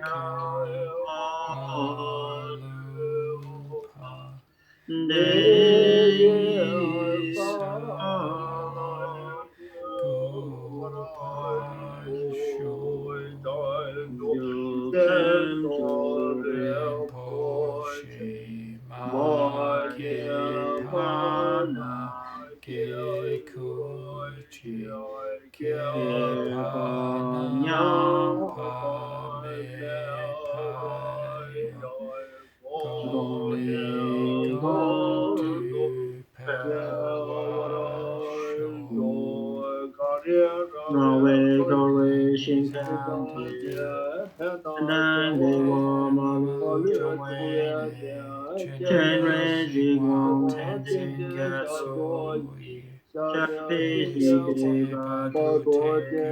B: Alupa Deisa Rinpoche Magepana Gekuchi Gepanyam Pamepaya Goli Godu Pewasho Nawe Kore Shinkanti Nande Wamalu Chawene Chenre Jigwang Tenzin Gatsui Chape Sike Bakute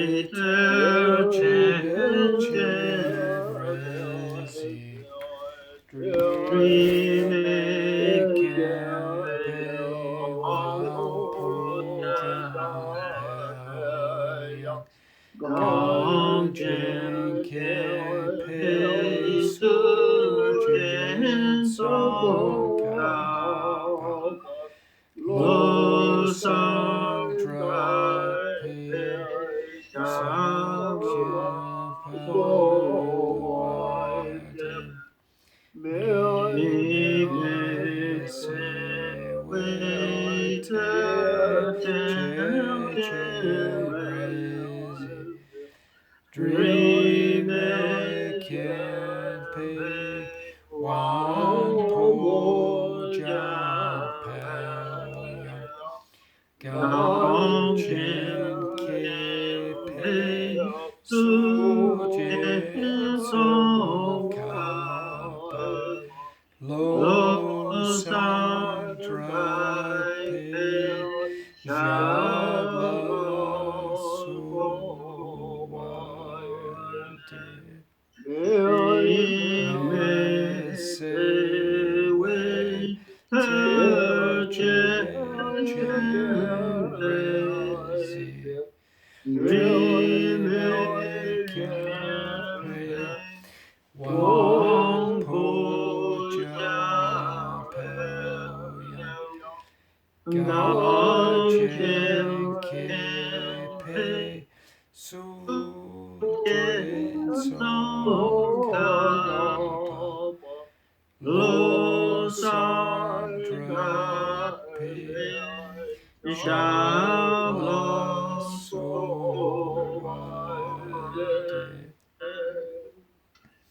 B: Waiter Chen Dream Gong Jen Kepe Su Jen Song Ka Lo Sang Drape Dream Kempe Wan Po Jan Pel Gong Chen Kepe Su Jen Song Ka Lo Sang Drape Jabla Wang Po Jia Pel Gong Chen Kepe Su Jen Song Ka Lo Sang Drape Shabla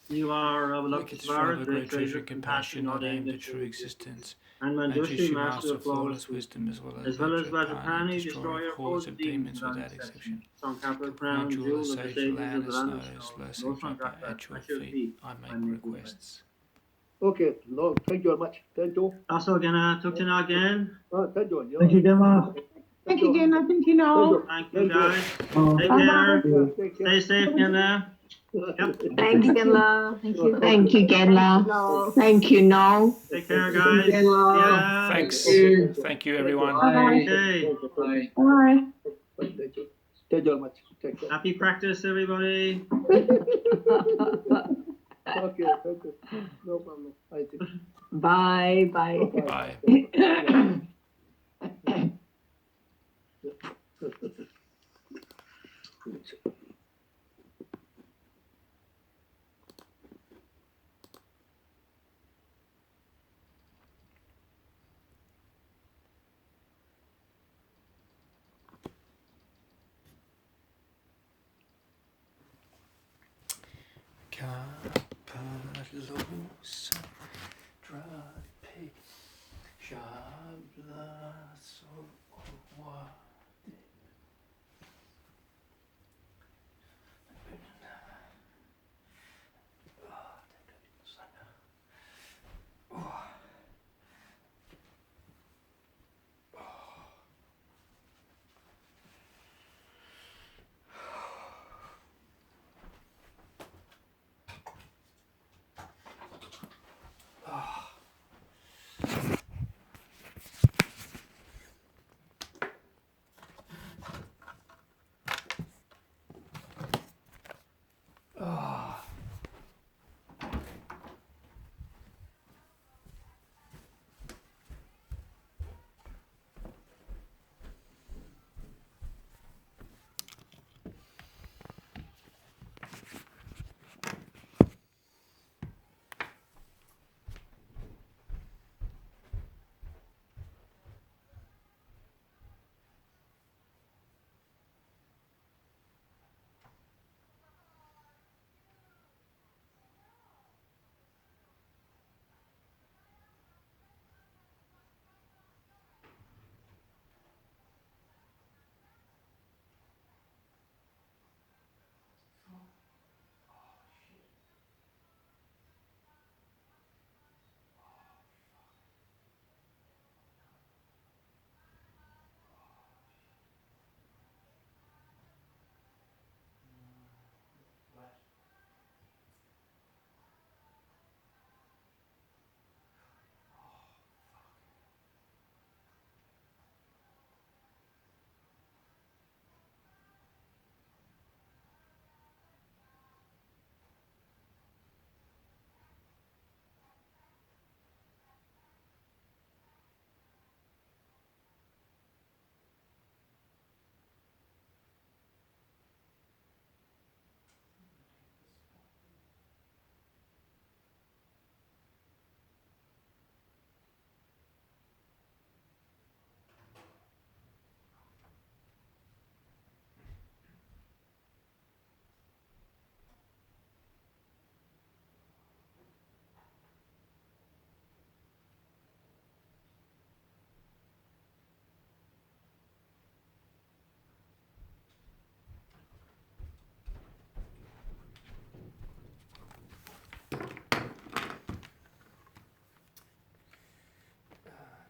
B: You are of Lakshvara, great treasure, compassion, not aimed at true existence, and Manjushri, master of flawless wisdom, as well as Vajrapani, destroyer of all demons without exception. Songkapa, crown, jewel of the sages of the land of snow, at your feet, I make requests.
A: Okay, no, thank you very much. Thank you.
B: Also, again, Tuktina again.
A: Thank you.
D: Thank you, Gemma.
E: Thank you, Gemma. Thank you, now.
B: Thank you, guys.
D: Oh.
B: Take care. Stay safe, Gemma.
C: Thank you, Kenla.
D: Thank you.
E: Thank you, Genla.
C: No.
E: Thank you, Noel.
B: Take care, guys. Yeah.
F: Thanks. Thank you, everyone.
B: Okay.
E: Bye.
A: Thank you. Thank you very much. Take care.
B: Happy practice, everybody.
A: Okay, thank you. No problem. I think.
C: Bye. Bye.
F: Bye. Kapalosa drape shabla sowa.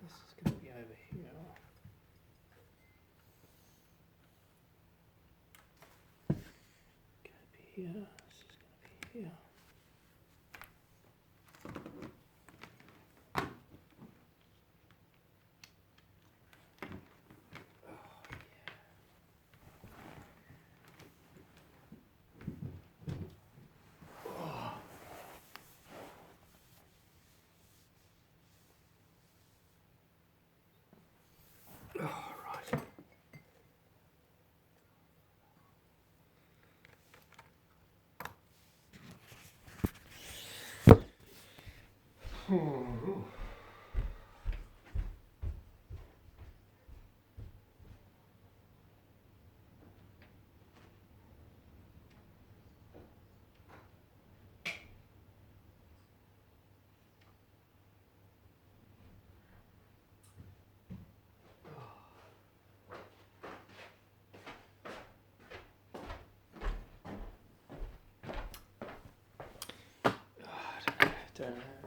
F: This is going to be over here. Going to be here. This is going to be here. All right. Don't know.